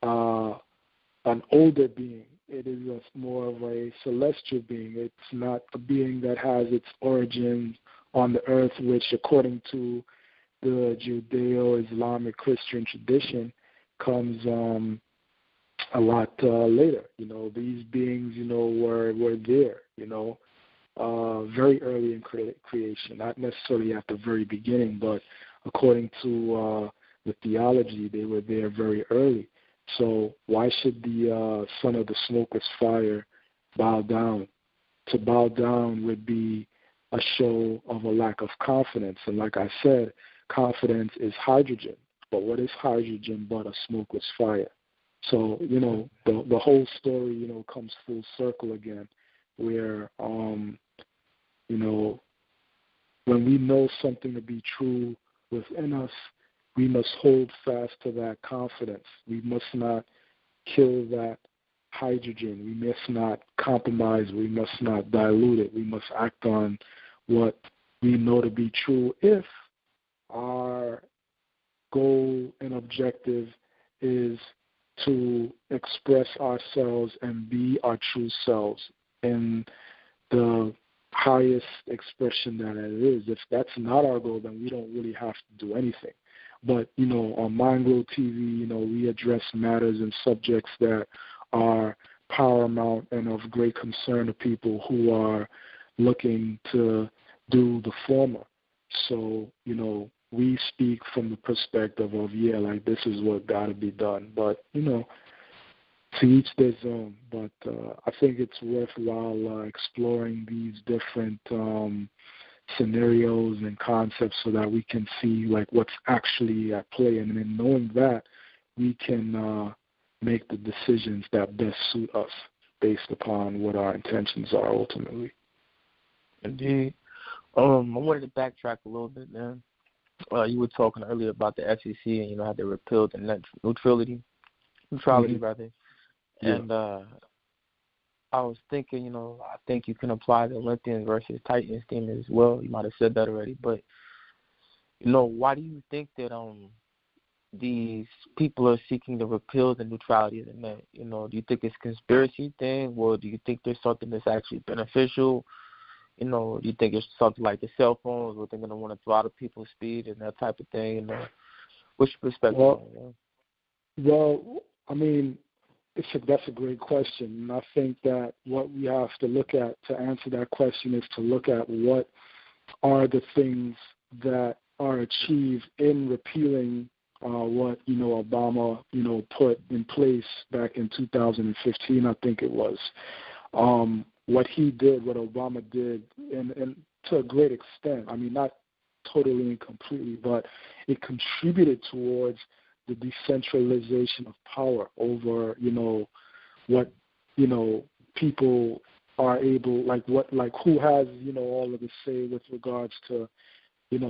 an older being. It is more of a celestial being. It's not a being that has its origins on the earth, which, according to the Judeo-Islamic Christian tradition, comes a lot later. These beings, were there, very early in creation, not necessarily at the very beginning, but according to the theology, they were there very early. So why should the son of the smokeless fire bow down? To bow down would be a show of a lack of confidence. And like I said, confidence is hydrogen. But what is hydrogen but a smokeless fire? So, the whole story, comes full circle again, where, when we know something to be true within us, we must hold fast to that confidence. We must not kill that hydrogen. We must not compromise. We must not dilute it. We must act on what we know to be true if our goal and objective is to express ourselves and be our true selves in the highest expression that it is. If that's not our goal, then we don't really have to do anything. But, on MindGlow TV, we address matters and subjects that are paramount and of great concern to people who are looking to do the former. So, we speak from the perspective of, this is what got to be done. But, to each their own. But I think it's worthwhile exploring these different scenarios and concepts so that we can see what's actually at play, and in knowing that, we can make the decisions that best suit us based upon what our intentions are ultimately. Indeed. I wanted to backtrack a little bit, man. You were talking earlier about the SEC and how they repealed the neutrality, mm-hmm. rather, and I was thinking, I think you can apply the Olympians versus Titans theme as well. You might have said that already, but why do you think that these people are seeking to repeal the neutrality of the net? Do you think it's a conspiracy thing, or do you think there's something that's actually beneficial? Do you think it's something like the cell phones, where they're going to want to throttle people's speed and that type of thing? What's your perspective on that? Well, I mean, that's a great question. And I think that what we have to look at to answer that question is to look at what are the things that are achieved in repealing what, Obama, put in place back in 2015, I think it was. What he did, what Obama did, and to a great extent, I mean, not totally and completely, but it contributed towards the decentralization of power over, what, people are able, who has, all of the say with regards to,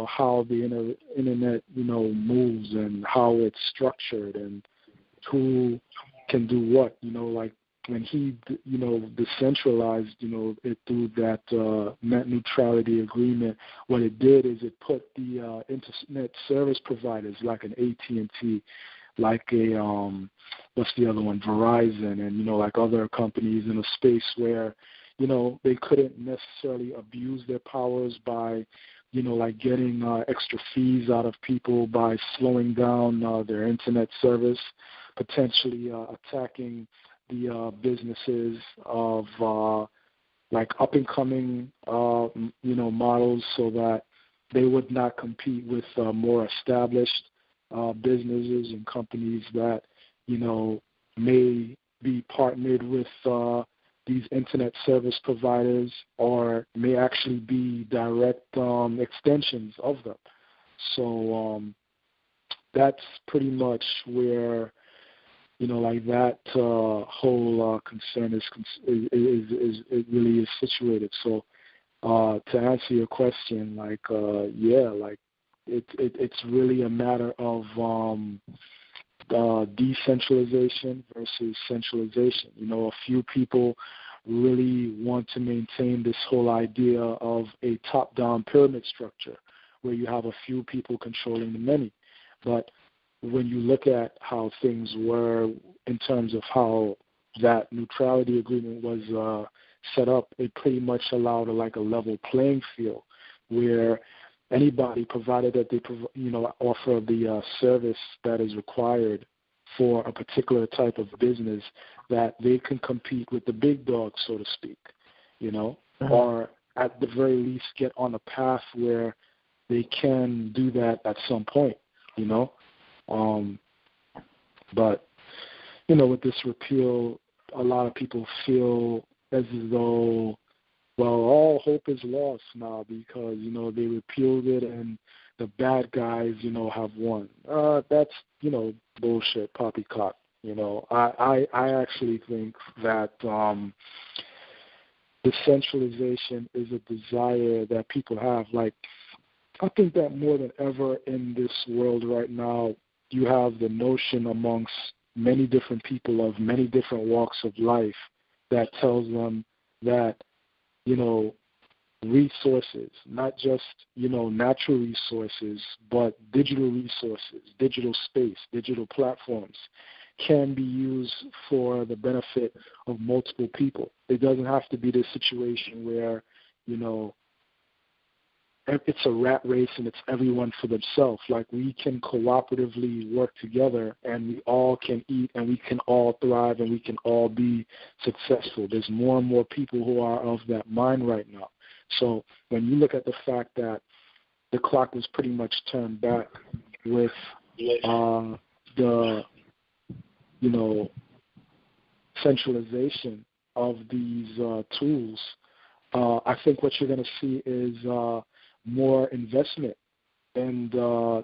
how the internet, moves and how it's structured and who can do what, when he, decentralized, it through that net neutrality agreement, what it did is it put the internet service providers like an AT&T, like a, what's the other one, Verizon, and, like other companies in a space where, they couldn't necessarily abuse their powers by, like getting extra fees out of people by slowing down their internet service, potentially attacking the businesses of like up-and-coming, models so that they would not compete with more established businesses and companies that, may be partnered with these internet service providers or may actually be direct extensions of them. So that's pretty much where, like that whole concern is it really is situated. So to answer your question, it's really a matter of decentralization versus centralization. A few people really want to maintain this whole idea of a top-down pyramid structure where you have a few people controlling the many. But when you look at how things were in terms of how that neutrality agreement was set up, it pretty much allowed a level playing field where anybody, provided that they offer the service that is required for a particular type of business, that they can compete with the big dogs, so to speak, or at the very least get on a path where they can do that at some point, But, with this repeal, a lot of people feel as though, well, all hope is lost now because, they repealed it and the bad guys, have won. That's, bullshit, poppycock. I actually think that decentralization is a desire that people have. I think that more than ever in this world right now, you have the notion amongst many different people of many different walks of life that tells them that, resources, not just, natural resources, but digital resources, digital space, digital platforms can be used for the benefit of multiple people. It doesn't have to be this situation where, it's a rat race and it's everyone for themselves. We can cooperatively work together and we all can eat and we can all thrive and we can all be successful. There's more and more people who are of that mind right now. So when you look at the fact that the clock was pretty much turned back with the, centralization of these tools, I think what you're going to see is more investment in the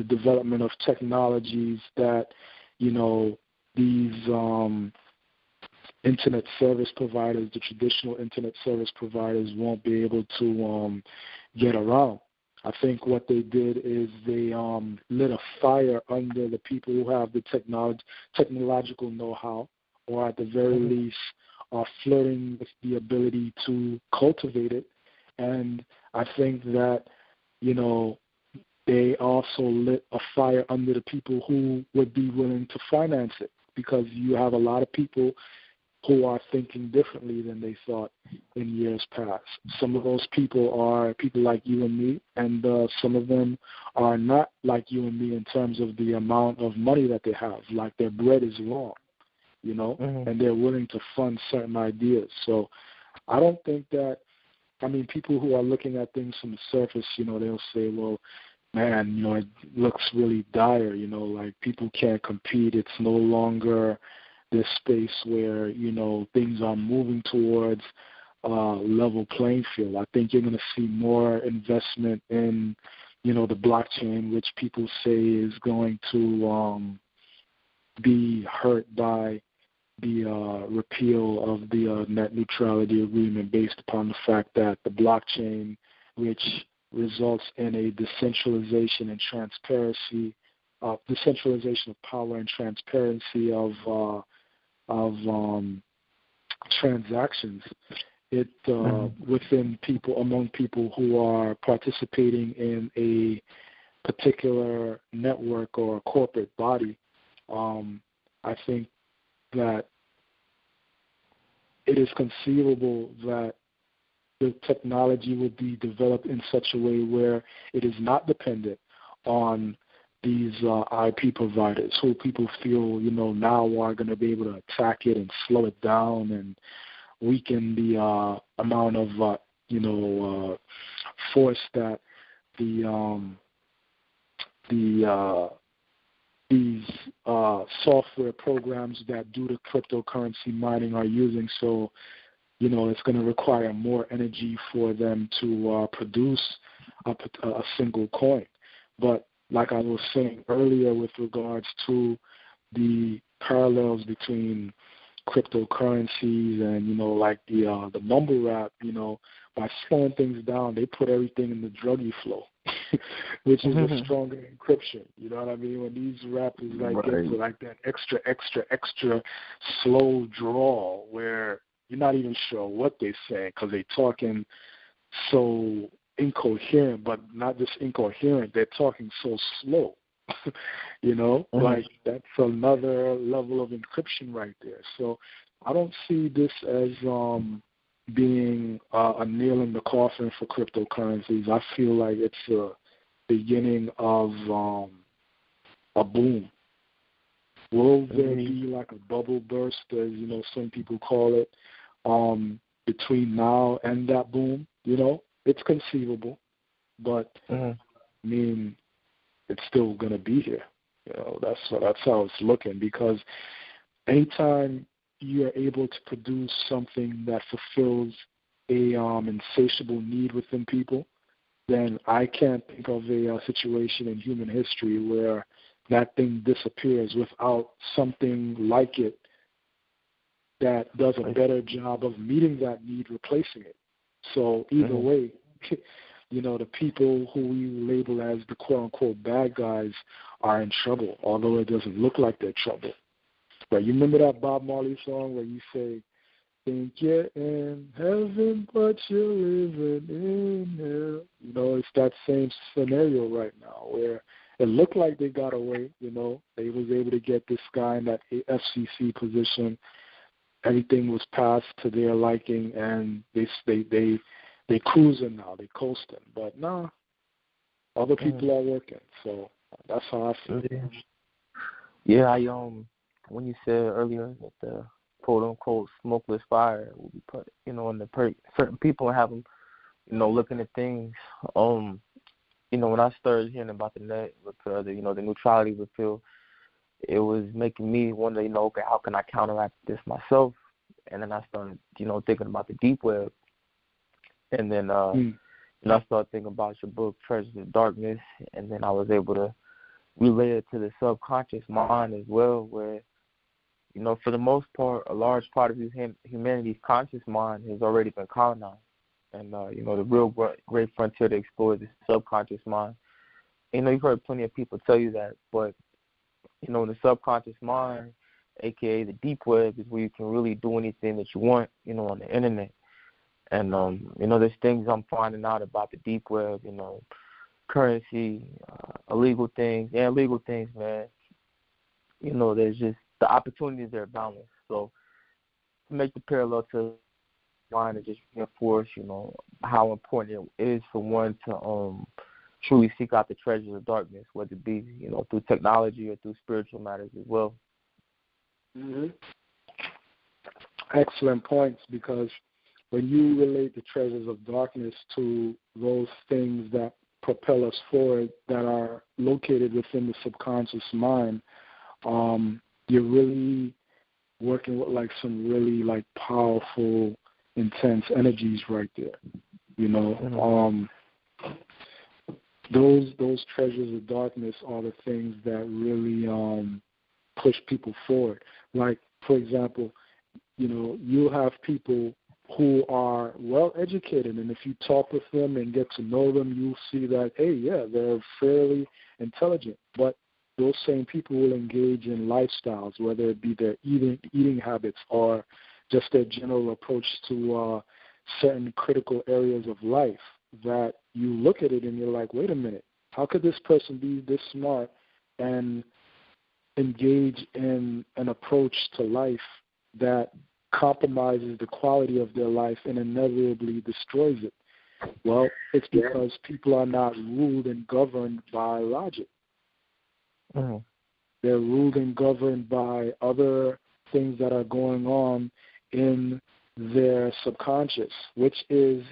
development of technologies that, these internet service providers, the traditional internet service providers, won't be able to get around. I think what they did is they lit a fire under the people who have the technological know-how, or at the very least are flirting with the ability to cultivate it. And I think that, they also lit a fire under the people who would be willing to finance it, because you have a lot of people who are thinking differently than they thought in years past. Some of those people are people like you and me, and some of them are not like you and me in terms of the amount of money that they have. Like, their bread is long, and they're willing to fund certain ideas. So I don't think that, people who are looking at things from the surface, they'll say, well, man, it looks really dire, like people can't compete. It's no longer this space where, things are moving towards level playing field. I think you're going to see more investment in, the blockchain, which people say is going to be hurt by the repeal of the net neutrality agreement, based upon the fact that the blockchain, which results in a decentralization and transparency, decentralization of power and transparency of transactions, it within people, among people who are participating in a particular network or a corporate body. I think that it is conceivable that the technology will be developed in such a way where it is not dependent on these IP providers, who people feel, now are going to be able to attack it and slow it down and weaken the amount of, force that these software programs that do the cryptocurrency mining are using. So, it's going to require more energy for them to produce a single coin. But like I was saying earlier, with regards to the parallels between cryptocurrencies and, like the mumble rap, by slowing things down, they put everything in the druggy flow, which is a stronger encryption. You know what I mean? When these rappers get to like that extra slow drawl where you're not even sure what they're saying, because they're talking so incoherent, but not just incoherent, they're talking so slow. Like, that's another level of encryption right there. So I don't see this as being a nail in the coffin for cryptocurrencies. I feel like it's the beginning of a boom. Will there be like a bubble burst, as some people call it, between now and that boom? It's conceivable, but it's still going to be here. That's how it's looking, because anytime you're able to produce something that fulfills a insatiable need within people, then I can't think of a situation in human history where that thing disappears without something like it that does a better job of meeting that need, replacing it. So either way, the people who we label as the quote-unquote bad guys are in trouble, although it doesn't look like they're trouble. But you remember that Bob Marley song where you say, think you're in heaven, but you're living in hell? It's that same scenario right now where it looked like they got away. They was able to get this guy in that FCC position. Everything was passed to their liking, and they cruising now, they coasting. But nah, other people are working. So that's how I feel. Yeah, I when you said earlier that the quote unquote smokeless fire will be put, in the certain people and have them, looking at things. When I started hearing about the net repeal, the neutrality repeal, it was making me wonder, okay, how can I counteract this myself? And then I started, thinking about the deep web. And then, I started thinking about your book, Treasures of Darkness, and then I was able to relate it to the subconscious mind as well, where, for the most part, a large part of humanity's conscious mind has already been colonized. And, the real great frontier to explore is the subconscious mind. You've heard plenty of people tell you that, but, in the subconscious mind, aka the deep web, is where you can really do anything that you want, on the internet. And there's things I'm finding out about the deep web, currency, illegal things, and legal things, man. There's just the opportunities are boundless. So to make the parallel to mine and just reinforce, how important it is for one to truly seek out the treasures of darkness, whether it be, through technology or through spiritual matters as well. Mm-hmm. Excellent points, because when you relate the treasures of darkness to those things that propel us forward, that are located within the subconscious mind, you're really working with some really powerful, intense energies right there. Mm-hmm. Those treasures of darkness are the things that really push people forward. Like, for example, you have people who are well educated, and if you talk with them and get to know them, you'll see that, hey, yeah, they're fairly intelligent. But those same people will engage in lifestyles, whether it be their eating habits or just their general approach to certain critical areas of life, that you look at it and you're like, wait a minute, how could this person be this smart and engage in an approach to life that compromises the quality of their life and inevitably destroys it? Well, it's because people are not ruled and governed by logic. Mm-hmm. They're ruled and governed by other things that are going on in their subconscious, which is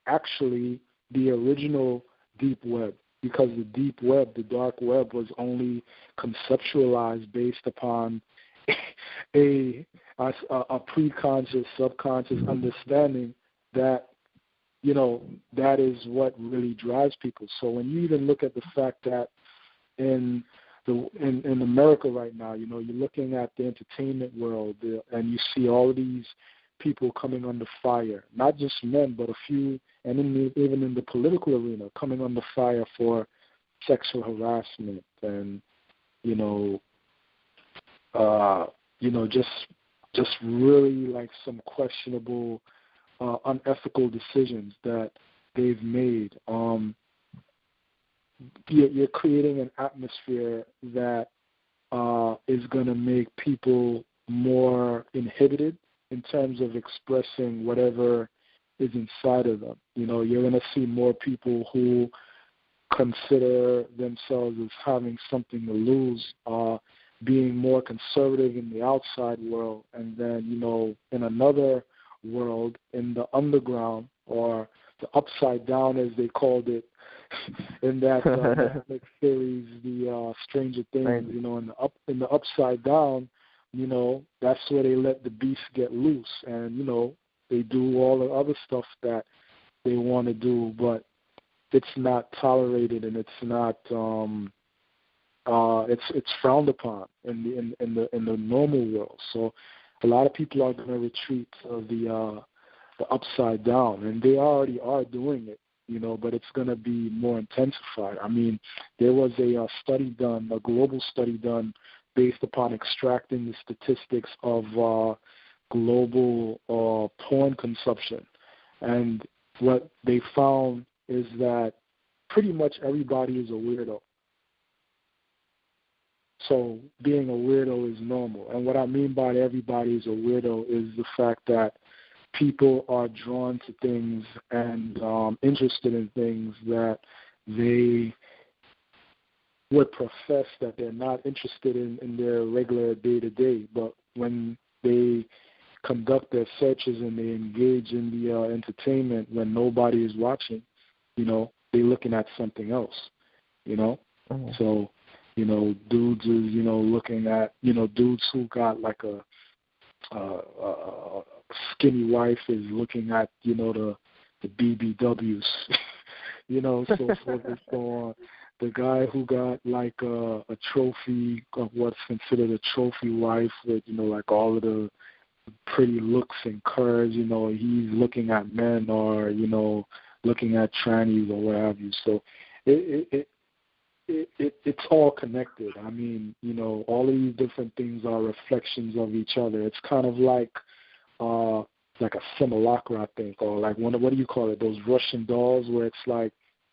actually the original deep web, because the deep web, the dark web, was only conceptualized based upon a pre-conscious, subconscious understanding that, that is what really drives people. So when you even look at the fact that in America right now, you're looking at the entertainment world, and you see all of these people coming under fire, not just men, but a few, and even in the political arena, coming under fire for sexual harassment and, just really some questionable, unethical decisions that they've made. You're creating an atmosphere that is going to make people more inhibited in terms of expressing whatever is inside of them. You're going to see more people who consider themselves as having something to lose, being more conservative in the outside world, and then, in another world, in the underground, or the upside down, as they called it, in that Netflix series, the Stranger Things, in the upside down, that's where they let the beast get loose, and they do all the other stuff that they want to do, but it's not tolerated, and it's not it's frowned upon in the normal world. So a lot of people are going to retreat to the upside down, and they already are doing it. But it's going to be more intensified. I mean, there was a study done, a global study done, based upon extracting the statistics of global porn consumption. And what they found is that pretty much everybody is a weirdo. So being a weirdo is normal. And what I mean by everybody is a weirdo is the fact that people are drawn to things and interested in things that they would profess that they're not interested in their regular day-to-day. But when they conduct their searches and they engage in the entertainment when nobody is watching, they're looking at something else, Mm-hmm. So, dudes is, looking at, dudes who got like a skinny wife is looking at, the BBWs, so forth and so on. The guy who got like a trophy of what's considered a trophy wife with, like all of the pretty looks and curves, he's looking at men or, looking at trannies or what have you. So it's all connected. I mean, you know, all of these different things are reflections of each other. It's kind of like a simulacra, I think, or like what do you call it? Those Russian dolls where it's like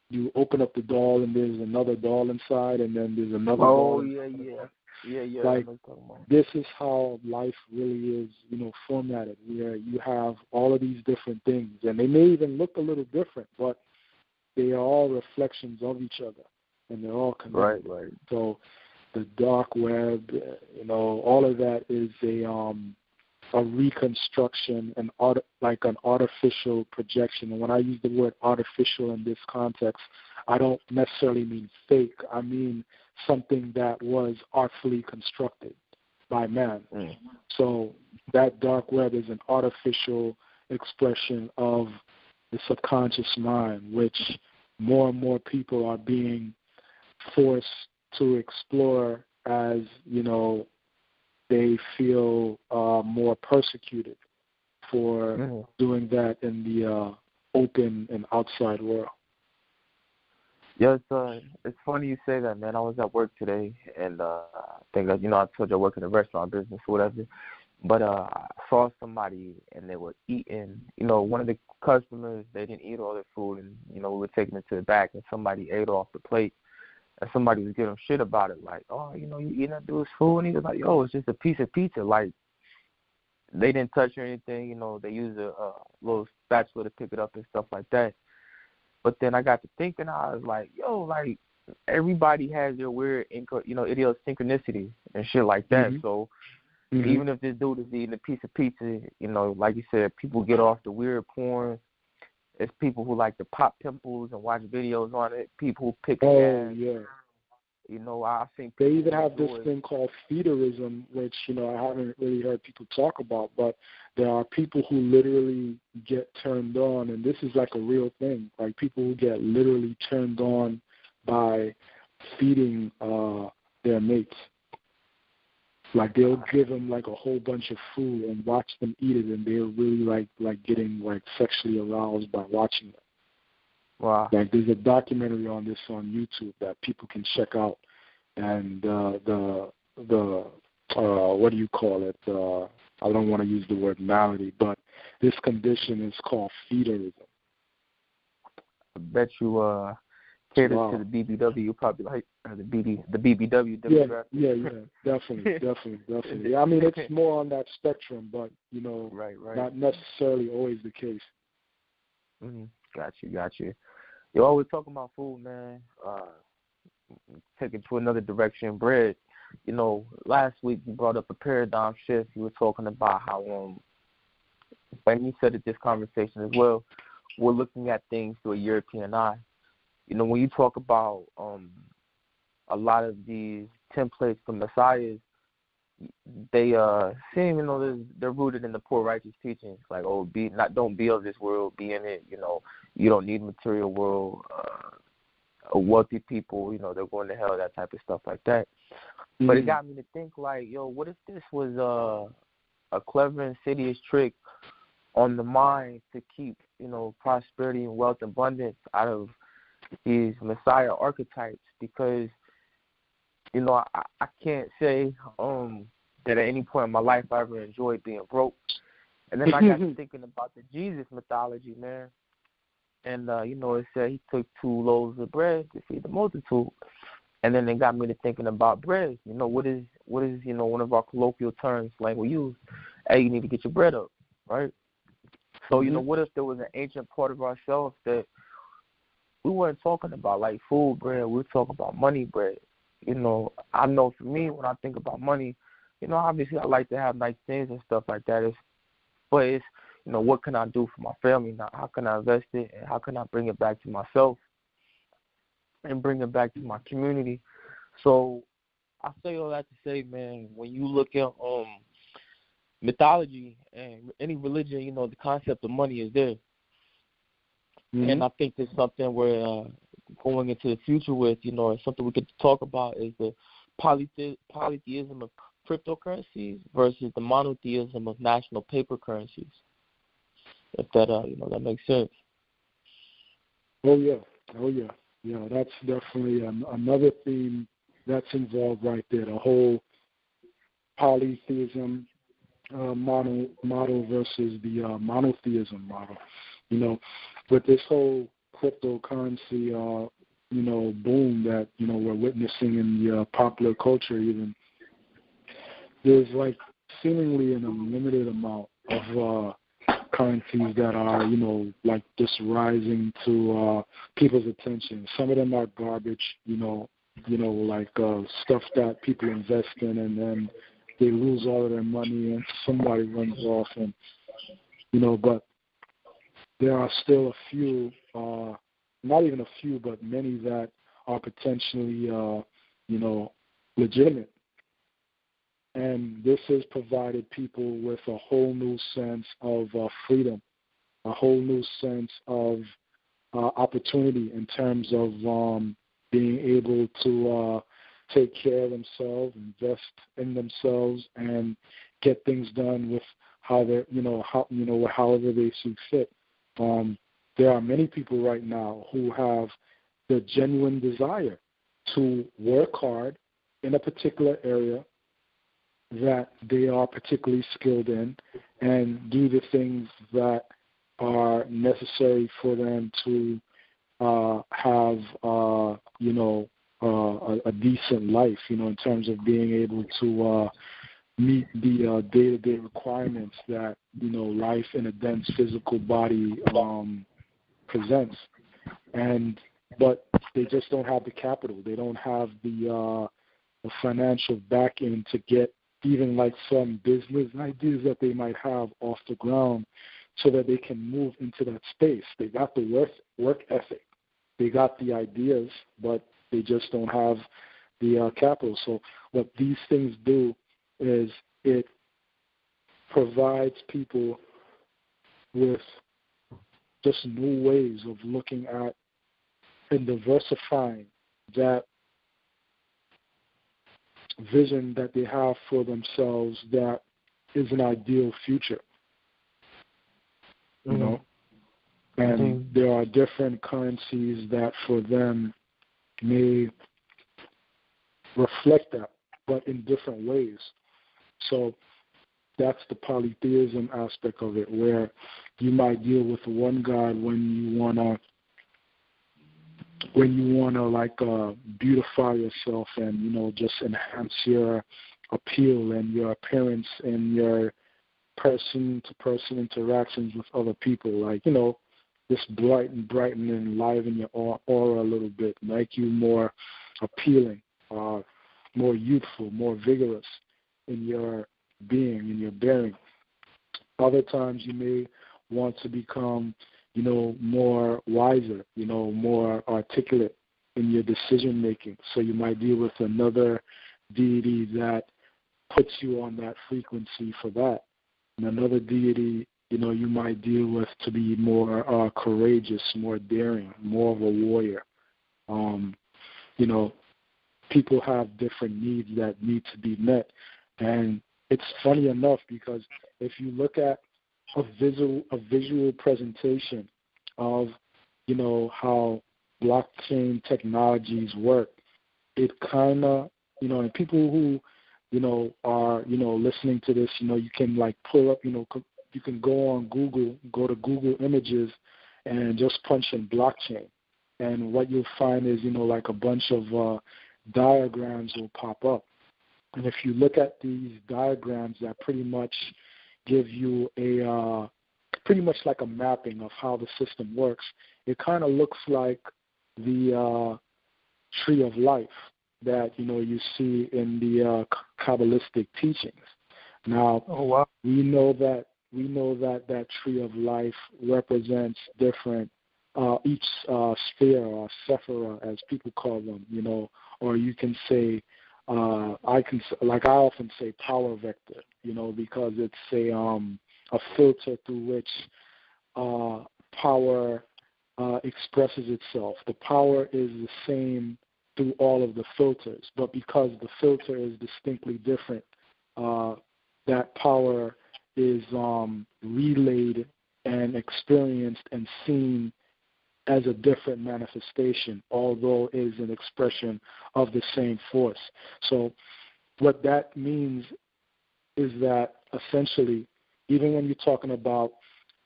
you open up the doll and there's another doll inside, and then there's another doll. Oh yeah. Like this is how life really is, you know, formatted. Where you have all of these different things, and they may even look a little different, but they are all reflections of each other, and they're all connected. Right. So the dark web, you know, all of that is a reconstruction, an artificial projection. And when I use the word artificial in this context, I don't necessarily mean fake. I mean something that was artfully constructed by man. So that dark web is an artificial expression of the subconscious mind, which more and more people are being forced to explore as, you know, they feel more persecuted for doing that in the open and outside world. Yeah, it's funny you say that, man. I was at work today, and I think, you know, I told you I work in the restaurant business or whatever, but I saw somebody, and they were eating, you know, one of the customers, they didn't eat all their food, and, you know, we were taking it to the back, and somebody ate off the plate, and somebody was giving him shit about it, like, oh, you know, you eating that dude's food, and he was like, yo, it's just a piece of pizza, like, they didn't touch or anything, you know, they used a little spatula to pick it up and stuff like that. But then I got to thinking, I was like, yo, like, everybody has their weird, you know, idiosyncrasy and shit like that. So even if this dude is eating a piece of pizza, you know, like you said, people get off the weird porn. It's people who like to pop pimples and watch videos on it. People who pick gas. Yeah. You know, I think they even have this thing called feederism, which, you know, I haven't really heard people talk about, but there are people who literally get turned on, and this is like a real thing, like people who get literally turned on by feeding their mates. Like they'll give them like a whole bunch of food and watch them eat it, and they're really like getting like sexually aroused by watching it. Wow. Like there's a documentary on this on YouTube that people can check out, and the what do you call it? I don't want to use the word malady, but this condition is called feederism. I bet you cater to the BBW, probably like the BBW demographic. Yeah, definitely. I mean, it's more on that spectrum, but you know, right. not necessarily always the case. Got you. Yo, always talking about food, man. Take it to another direction, bread. You know, last week you brought up a paradigm shift. You were talking about how, and you said at this conversation as well, we're looking at things through a European eye. You know, when you talk about a lot of these templates for messiahs, they seem, you know, they're rooted in the poor righteous teachings, like, oh, don't be of this world, be in it. You know, you don't need material world. Wealthy people, you know, they're going to hell, that type of stuff like that. But it got me to think, like, yo, what if this was a clever, insidious trick on the mind to keep, you know, prosperity and wealth and abundance out of these messiah archetypes? Because, you know, I can't say that at any point in my life I ever enjoyed being broke. And then I got to thinking about the Jesus mythology, man. And, you know, it said he took 2 loaves of bread to feed the multitude. And then it got me to thinking about bread. You know, what is you know, one of our colloquial terms, like we use, hey, you need to get your bread up, right? So, you know, what if there was an ancient part of ourselves that we weren't talking about, like food bread, we were talking about money bread. You know, I know for me, when I think about money, you know, obviously I like to have nice things and stuff like that. But it's, you know, what can I do for my family now? How can I invest it, and how can I bring it back to myself and bring it back to my community? So I say all that to say, man, when you look at mythology and any religion, you know, the concept of money is there. And I think there's something we're going into the future with, you know, something we could talk about is the polytheism of cryptocurrencies versus the monotheism of national paper currencies. If that, you know, that makes sense. Oh yeah. Yeah, that's definitely another theme that's involved right there. The whole polytheism model versus the monotheism model. You know, with this whole cryptocurrency, boom that we're witnessing in the popular culture, even there's like seemingly an unlimited amount of currencies that are, like just rising to people's attention. Some of them are garbage, like stuff that people invest in and then they lose all of their money and somebody runs off and, but there are still a few, not even a few, but many that are potentially, legitimate. And this has provided people with a whole new sense of freedom, a whole new sense of opportunity in terms of being able to take care of themselves, invest in themselves, and get things done with how they, however they see fit. There are many people right now who have the genuine desire to work hard in a particular area that they are particularly skilled in and do the things that are necessary for them to have, a decent life, in terms of being able to meet the day-to-day requirements that, life in a dense physical body presents. But they just don't have the capital. They don't have the financial backing to get even like some business ideas that they might have off the ground so that they can move into that space. They got the work ethic. They got the ideas, but they just don't have the capital. So what these things do is it provides people with just new ways of looking at and diversifying that vision that they have for themselves that is an ideal future. And there are different currencies that for them may reflect that, but in different ways. So that's the polytheism aspect of it, where you might deal with one God when you wanna like beautify yourself and just enhance your appeal and your appearance and your person-to-person interactions with other people, like just brighten and enliven your aura a little bit, make you more appealing, more youthful, more vigorous in your being, in your bearing. Other times you may want to become more wiser, more articulate in your decision making. So you might deal with another deity that puts you on that frequency for that. And another deity, you might deal with to be more courageous, more daring, more of a warrior. People have different needs that need to be met. And it's funny enough because if you look at a visual presentation of, how blockchain technologies work, it kind of, and people who, are, listening to this, you can like pull up, you can go to Google Images and just punch in blockchain. And what you'll find is, like a bunch of diagrams will pop up. And if you look at these diagrams that pretty much give you a pretty much like a mapping of how the system works, it kind of looks like the tree of life that you see in the Kabbalistic teachings. Now, we know that tree of life represents different each sphere or sephira, as people call them, or you can say I often say power vector, because it's a filter through which power expresses itself. The power is the same through all of the filters, but because the filter is distinctly different, that power is relayed and experienced and seen as a different manifestation, although it is an expression of the same force. So what that means is that essentially, even when you're talking about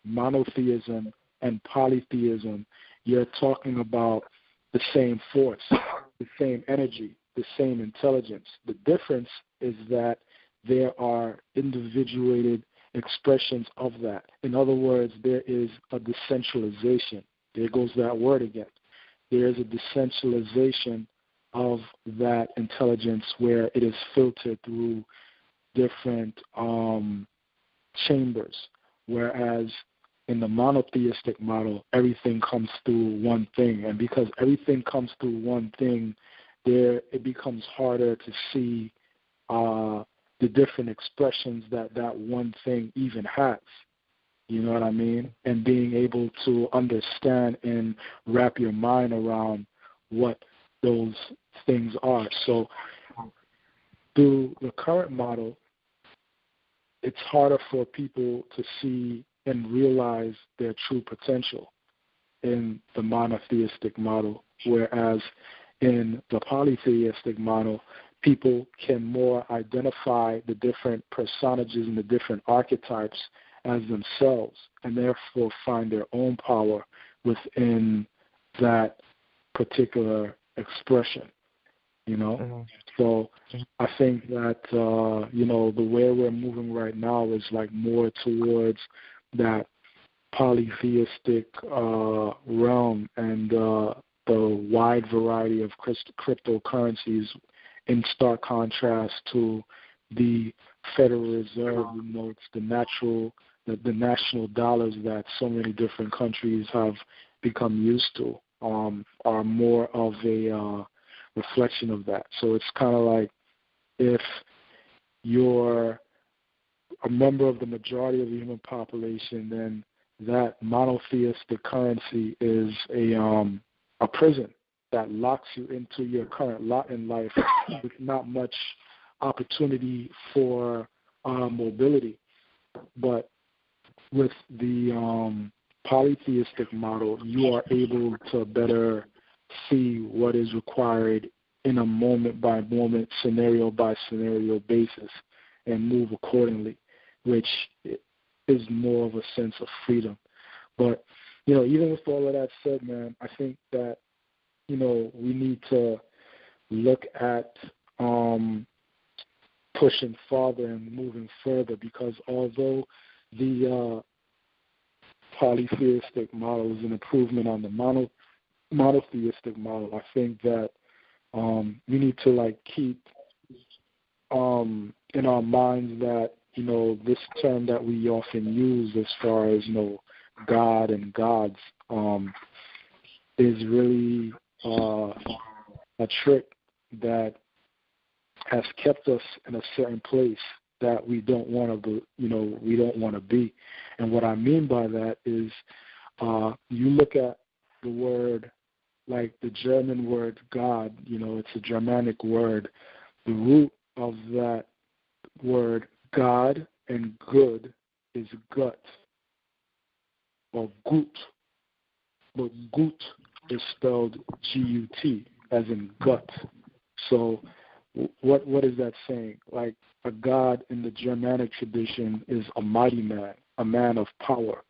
monotheism and polytheism, you're talking about the same force, the same energy, the same intelligence. The difference is that there are individuated expressions of that. In other words, there is a decentralization. There goes that word again. There is a decentralization of that intelligence where it is filtered through different chambers, whereas in the monotheistic model, everything comes through one thing. And because everything comes through one thing, it becomes harder to see the different expressions that one thing even has. You know what I mean? And being able to understand and wrap your mind around what those things are. So through the current model, it's harder for people to see and realize their true potential in the monotheistic model, whereas in the polytheistic model, people can more identify the different personages and the different archetypes as themselves, and therefore find their own power within that particular expression, you know? Mm-hmm. So I think that, the way we're moving right now is like more towards that polytheistic realm and the wide variety of cryptocurrencies, in stark contrast to the Federal Reserve notes, the national dollars that so many different countries have become used to, are more of a reflection of that. So it's kind of like if you're a member of the majority of the human population, then that monotheistic currency is a prison that locks you into your current lot in life with not much opportunity for mobility. But with the polytheistic model, you are able to better see what is required in a moment-by-moment, scenario-by-scenario basis and move accordingly, which is more of a sense of freedom. But, even with all of that said, man, I think that, we need to look at pushing farther and moving further, because although the polytheistic model is an improvement on the monotheistic model, I think that we need to keep in our minds that this term that we often use as far as God and gods is really a trick that has kept us in a certain place that we don't want to be. And what I mean by that is, you look at the word, like the German word God, it's a Germanic word. The root of that word God and good is gut or gut, but gut is spelled G-U-T, as in gut. So what is that saying? Like, a god in the Germanic tradition is a mighty man, a man of power.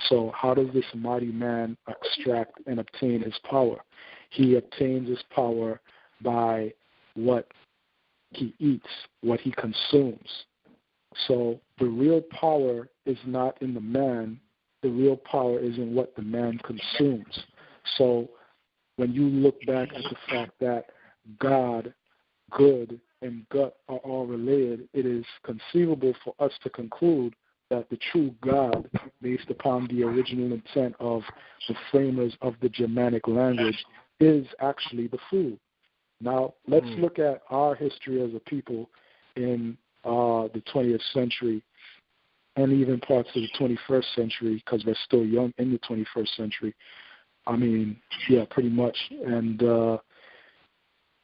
So how does this mighty man extract and obtain his power? He obtains his power by what he eats, what he consumes. So the real power is not in the man. The real power is in what the man consumes. So when you look back at the fact that God, good, and gut are all related, it is conceivable for us to conclude that the true God, based upon the original intent of the framers of the Germanic language, is actually the food. Now, let's look at our history as a people in the 20th century and even parts of the 21st century, because we're still young in the 21st century. I mean, yeah, pretty much. And,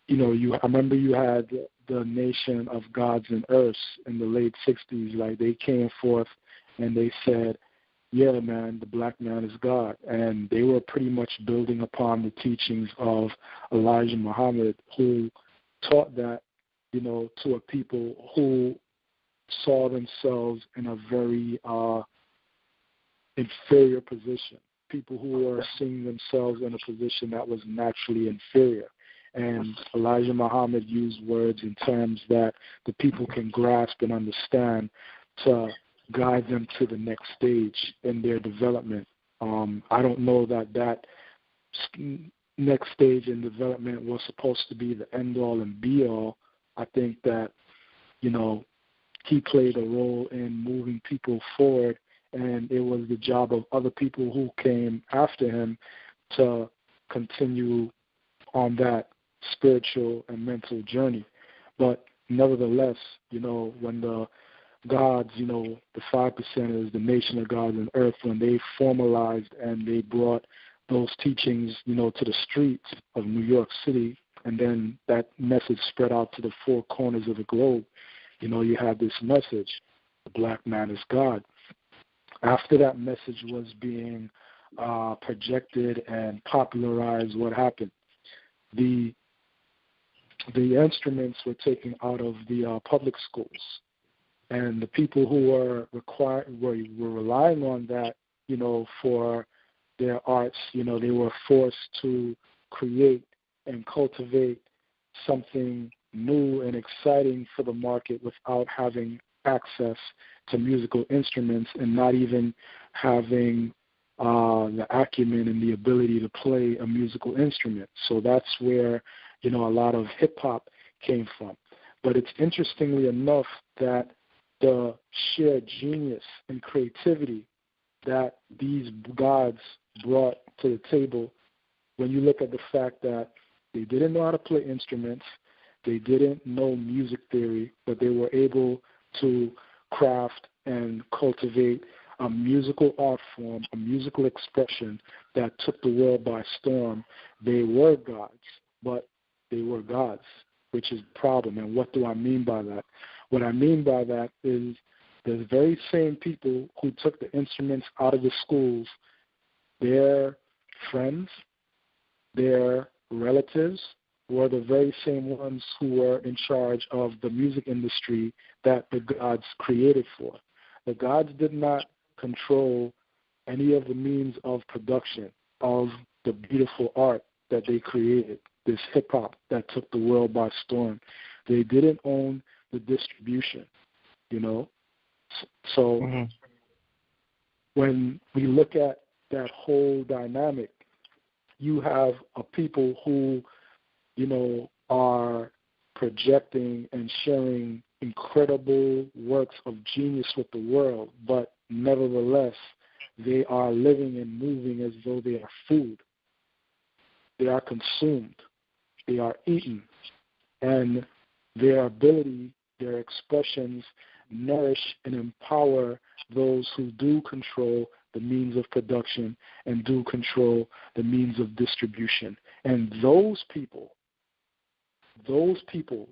I remember you had the nation of gods and earths in the late 60s. Like, they came forth and they said, yeah, man, the black man is God. And they were pretty much building upon the teachings of Elijah Muhammad, who taught that, to a people who saw themselves in a very inferior position, people who were seeing themselves in a position that was naturally inferior. And Elijah Muhammad used words and terms that the people can grasp and understand to guide them to the next stage in their development. I don't know that next stage in development was supposed to be the end-all and be-all. I think that, he played a role in moving people forward, and it was the job of other people who came after him to continue on that spiritual and mental journey. But nevertheless, when the gods, the 5%ers, the nation of gods on earth, when they formalized and they brought those teachings, to the streets of New York City, and then that message spread out to the four corners of the globe, you had this message, the black man is God. After that message was being projected and popularized, what happened? The instruments were taken out of the public schools, and the people who were relying on that, for their arts, they were forced to create and cultivate something new and exciting for the market without having access to musical instruments and not even having the acumen and the ability to play a musical instrument. So that's where, a lot of hip-hop came from. But it's interestingly enough that the sheer genius and creativity that these gods brought to the table, when you look at the fact that they didn't know how to play instruments, they didn't know music theory, but they were able to craft and cultivate a musical art form, a musical expression that took the world by storm. They were gods, but they were gods, which is the problem. And what do I mean by that? What I mean by that is the very same people who took the instruments out of the schools, their friends, their relatives, were the very same ones who were in charge of the music industry that the gods created for. The gods did not control any of the means of production of the beautiful art that they created, this hip-hop that took the world by storm. They didn't own the distribution, So when we look at that whole dynamic, you have a people who, are projecting and sharing incredible works of genius with the world, but nevertheless, they are living and moving as though they are food. They are consumed. They are eaten. And their ability, their expressions nourish and empower those who do control the means of production and do control the means of distribution. And those people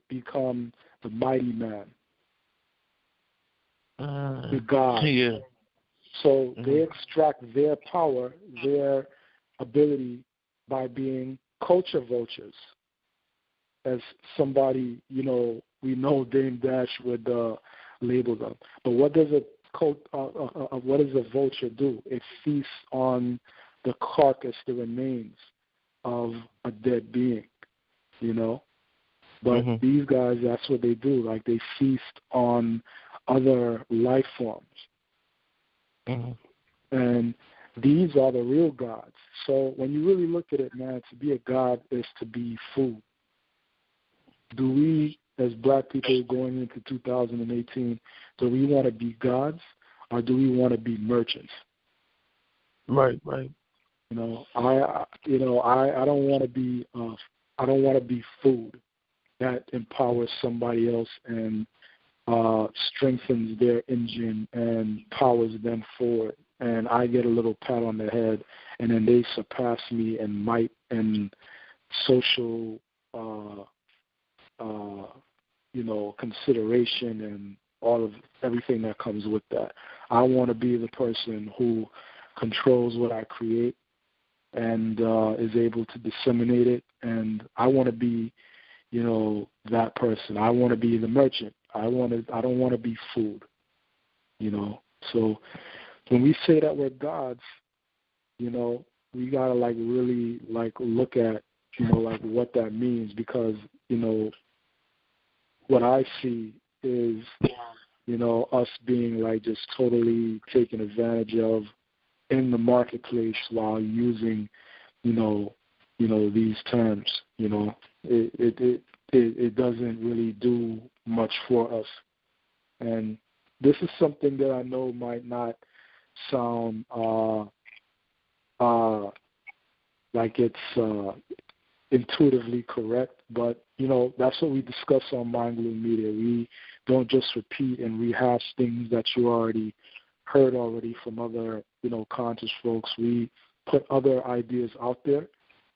become the mighty man, the God. Yeah. So they extract their power, their ability by being culture vultures. As somebody, we know Dame Dash would label them. But what does a vulture do? It feasts on the carcass, the remains of a dead being, But these guys, that's what they do. Like, they feast on other life forms. And these are the real gods. So when you really look at it, man, to be a god is to be food. Do we, as black people going into 2018, do we want to be gods or do we want to be merchants? Right. I don't want to be I don't want to be food that empowers somebody else and strengthens their engine and powers them forward. And I get a little pat on the head, and then they surpass me in might and social, consideration and everything that comes with that. I want to be the person who controls what I create and is able to disseminate it. And I want to be, that person. I want to be the merchant. I don't want to be food. So when we say that we're gods, we gotta really look at what that means, because what I see is us being just totally taken advantage of in the marketplace while using these terms. It doesn't really do much for us. And this is something that I know might not sound like it's intuitively correct, but that's what we discuss on Mind Glue Media. We don't just repeat and rehash things that you already heard from other conscious folks. We put other ideas out there,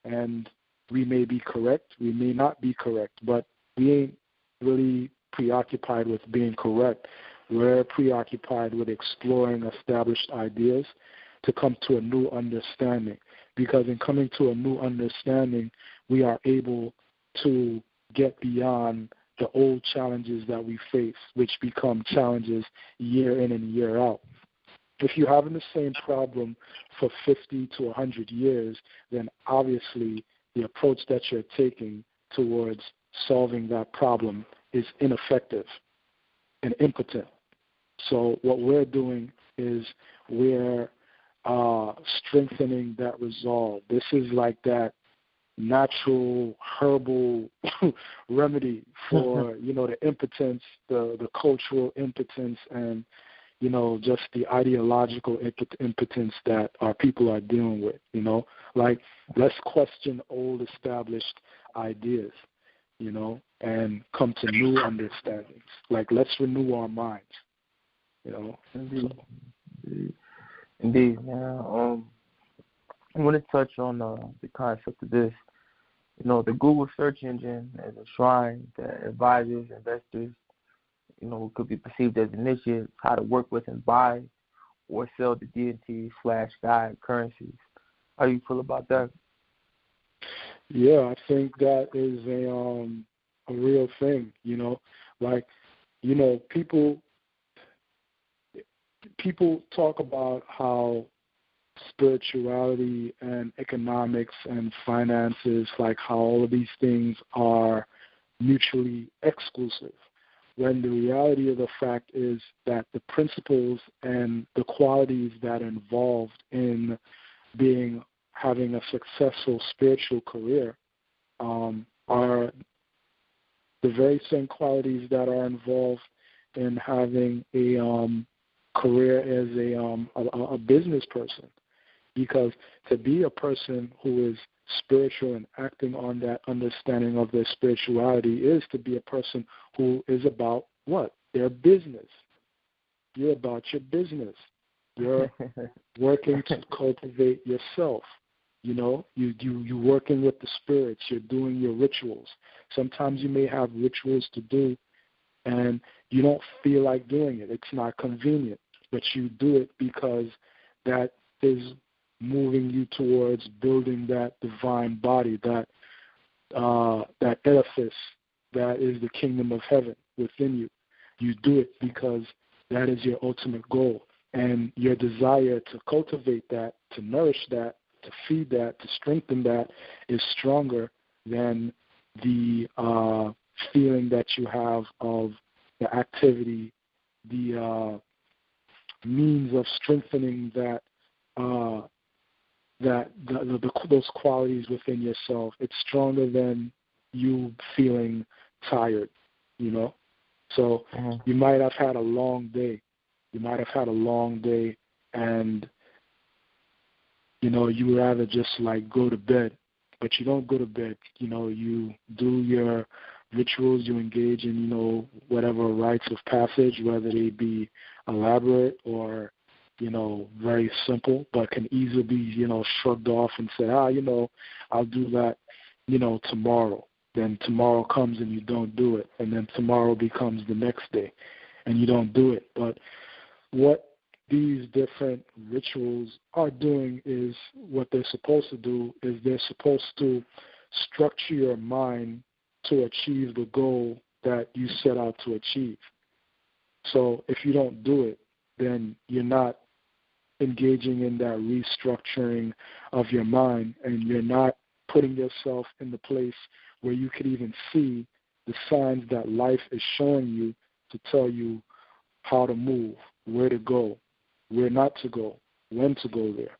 and we may be correct, we may not be correct, but we ain't really preoccupied with being correct. We're preoccupied with exploring established ideas to come to a new understanding, because in coming to a new understanding, we are able to get beyond the old challenges that we face, which become challenges year in and year out. If you're having the same problem for 50 to 100 years, then obviously the approach that you're taking towards solving that problem is ineffective and impotent. So what we're doing is we're strengthening that resolve. This is like that natural herbal remedy for the impotence, the cultural impotence, and just the ideological impotence that our people are dealing with. Let's question old established ideas, and come to new understandings. Let's renew our minds. Indeed. Now, I want to touch on the concept of this. The Google search engine as a shrine that advises investors, could be perceived as initiates how to work with and buy or sell the deity/God currencies. How do you feel about that? Yeah, I think that is a real thing. People talk about how spirituality and economics and finances, how all of these things are mutually exclusive, when the reality of the fact is that the principles and the qualities that are involved in having a successful spiritual career are the very same qualities that are involved in having a career as a business person. Because to be a person who is spiritual and acting on that understanding of their spirituality is to be a person who is about what? Their business. You're about your business. You're working to cultivate yourself. You're working with the spirits. You're doing your rituals. Sometimes you may have rituals to do, and you don't feel like doing it. It's not convenient, but you do it because that is moving you towards building that divine body, that edifice that is the kingdom of heaven within you. You do it because that is your ultimate goal. And your desire to cultivate that, to nourish that, to feed that, to strengthen that is stronger than the feeling that you have of the activity, the means of strengthening that those qualities within yourself. It's stronger than you feeling tired, So you might have had a long day. And you rather just go to bed, but you don't go to bed. You do your rituals, you engage in whatever rites of passage, whether they be elaborate or very simple, but can easily be shrugged off and say, I'll do that tomorrow. Then tomorrow comes and you don't do it, and then tomorrow becomes the next day and you don't do it. But what these different rituals are doing is what they're supposed to do is they're supposed to structure your mind to achieve the goal that you set out to achieve. So if you don't do it, then you're not engaging in that restructuring of your mind, and you're not putting yourself in the place where you could even see the signs that life is showing you to tell you how to move, where to go, where not to go, when to go there.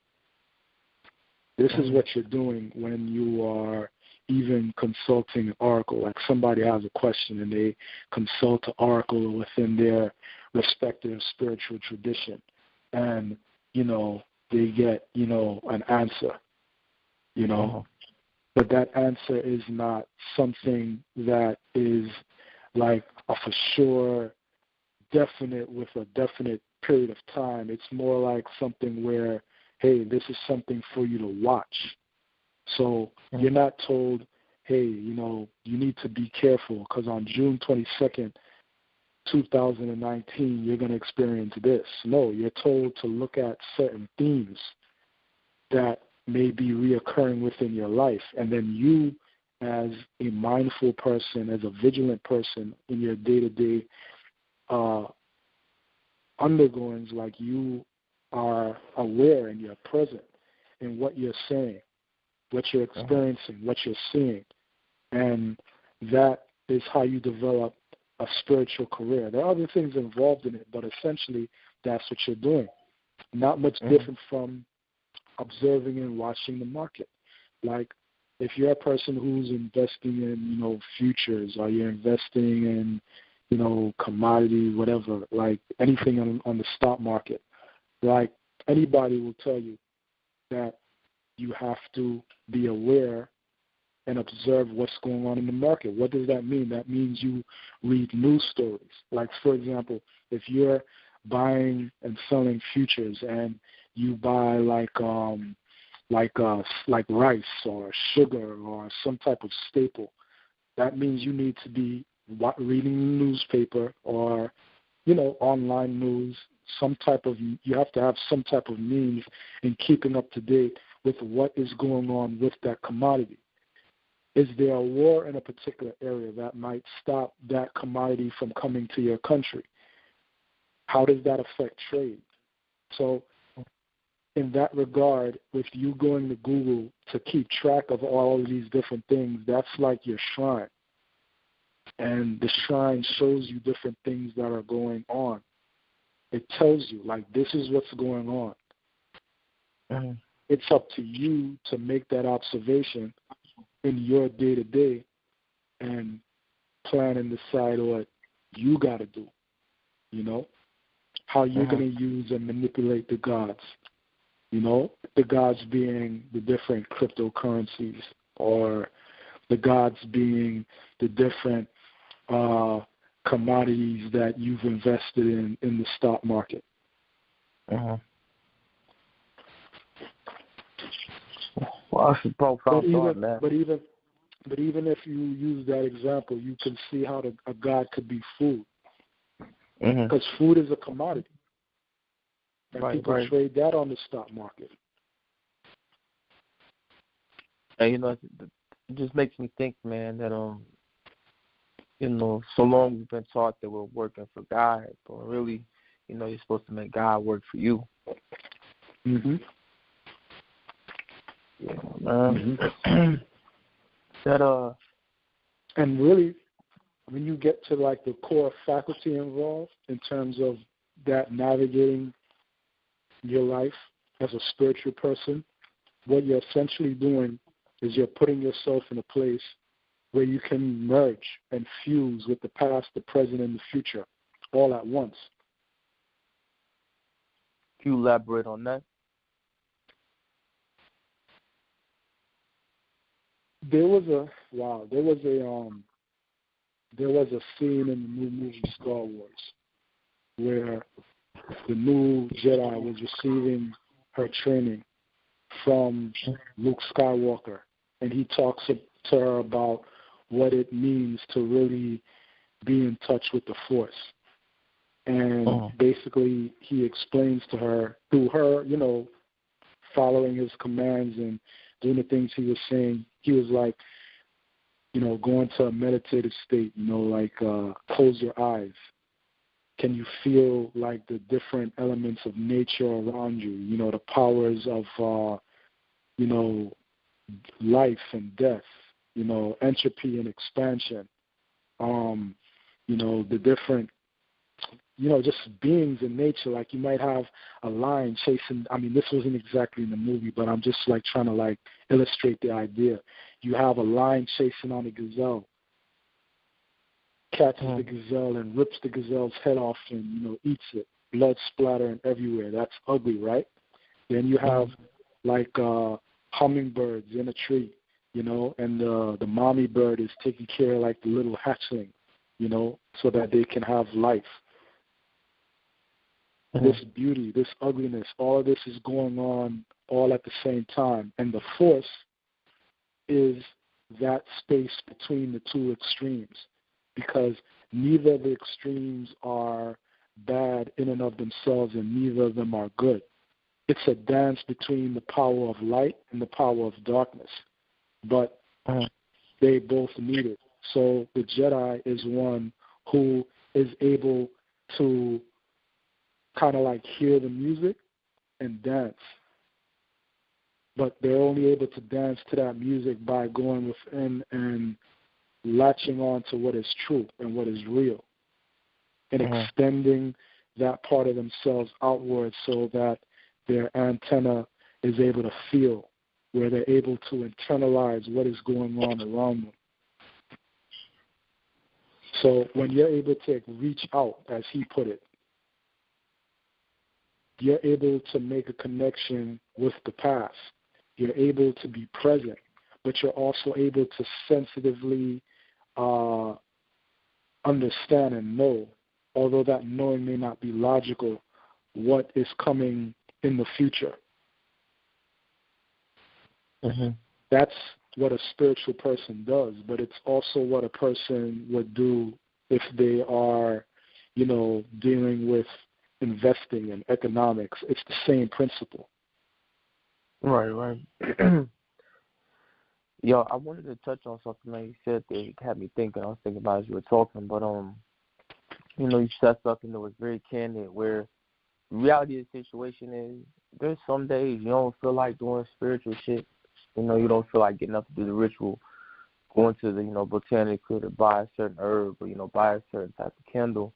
This is what you're doing when you are even consulting an oracle. Like somebody has a question and they consult an oracle within their respective spiritual tradition, and they get an answer, but that answer is not something that is like a for sure definite with a definite period of time. It's more like something where, hey, this is something for you to watch. So you're not told, hey, you need to be careful because on June 22nd, 2019, you're going to experience this. No, you're told to look at certain themes that may be reoccurring within your life. And then you, as a mindful person, as a vigilant person in your day-to-day undergoings, like you are aware and you're present in what you're saying, what you're experiencing, what you're seeing. And that is how you develop a spiritual career. There are other things involved in it, but essentially that's what you're doing. Not much different from observing and watching the market. Like if you're a person who's investing in, futures, or you're investing in, commodity, whatever, like anything on the stock market, like anybody will tell you that you have to be aware and observe what's going on in the market. What does that mean? That means you read news stories. Like, for example, if you're buying and selling futures and you buy like rice or sugar or some type of staple, that means you need to be reading the newspaper or, online news. You have to have some type of means in keeping up to date with what is going on with that commodity. Is there a war in a particular area that might stop that commodity from coming to your country? How does that affect trade? So in that regard, with you going to Google to keep track of all of these different things, that's like your shrine. And the shrine shows you different things that are going on. It tells you, like, this is what's going on. It's up to you to make that observation in your day-to-day and plan and decide what you got to do, how you're going to use and manipulate the gods, the gods being the different cryptocurrencies, or the gods being the different commodities that you've invested in the stock market. Well, that's a profound thought, man. But even if you use that example, you can see how a god could be food, because food is a commodity, and people trade that on the stock market. And it just makes me think, man, that so long we've been taught that we're working for God, but really, you're supposed to make God work for you. And really, when you get to like the core faculty involved in terms of that navigating your life as a spiritual person, what you're essentially doing is you're putting yourself in a place where you can merge and fuse with the past, the present, and the future all at once. Can you elaborate on that? There was a scene in the new movie Star Wars where the new Jedi was receiving her training from Luke Skywalker, and he talks to her about what it means to really be in touch with the Force. And basically he explains to her, through her, following his commands and doing the things he was saying, he was like, going to a meditative state, close your eyes. Can you feel like the different elements of nature around you, the powers of, life and death, entropy and expansion, the different, just beings in nature. Like you might have a lion chasing, this wasn't exactly in the movie, but I'm just like trying to like illustrate the idea. You have a lion chasing on a gazelle, catches the gazelle and rips the gazelle's head off and, eats it, blood splattering everywhere. That's ugly, right? Then you have like hummingbirds in a tree, and the mommy bird is taking care of like the little hatchling, so that they can have life. This beauty, this ugliness, all of this is going on all at the same time. And the force is that space between the two extremes, because neither of the extremes are bad in and of themselves and neither of them are good. It's a dance between the power of light and the power of darkness, but they both need it. So the Jedi is one who is able to kind of like hear the music and dance, but they're only able to dance to that music by going within and latching on to what is true and what is real, and extending that part of themselves outward so that their antenna is able to feel, where they're able to internalize what is going on around them. So when you're able to reach out, as he put it, you're able to make a connection with the past. You're able to be present, but you're also able to sensitively understand and know, although that knowing may not be logical, what is coming in the future. That's what a spiritual person does, but it's also what a person would do if they are, dealing with investing in economics. It's the same principle. Right. Yo, I wanted to touch on something that you said that had me thinking. I was thinking about as you were talking, but you said something that was very candid, where the reality of the situation is there's some days you don't feel like doing spiritual shit. You don't feel like getting up to do the ritual, going to the, botanical to buy a certain herb or, buy a certain type of candle.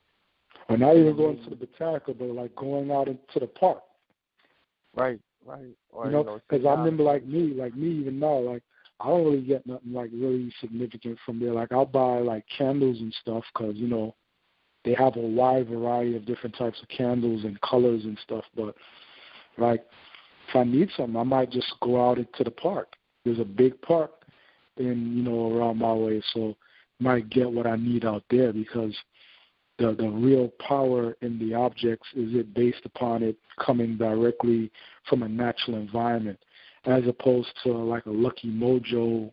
Or not even going to the botanical, but like going out into the park. Right. Or, because I remember like me even now, like I don't really get nothing like really significant from there. Like I'll buy like candles and stuff because, they have a wide variety of different types of candles and colors and stuff. But like if I need something, I might just go out into the park. There's a big park around my way, so I might get what I need out there, because the real power in the objects is it based upon it coming directly from a natural environment, as opposed to like a Lucky Mojo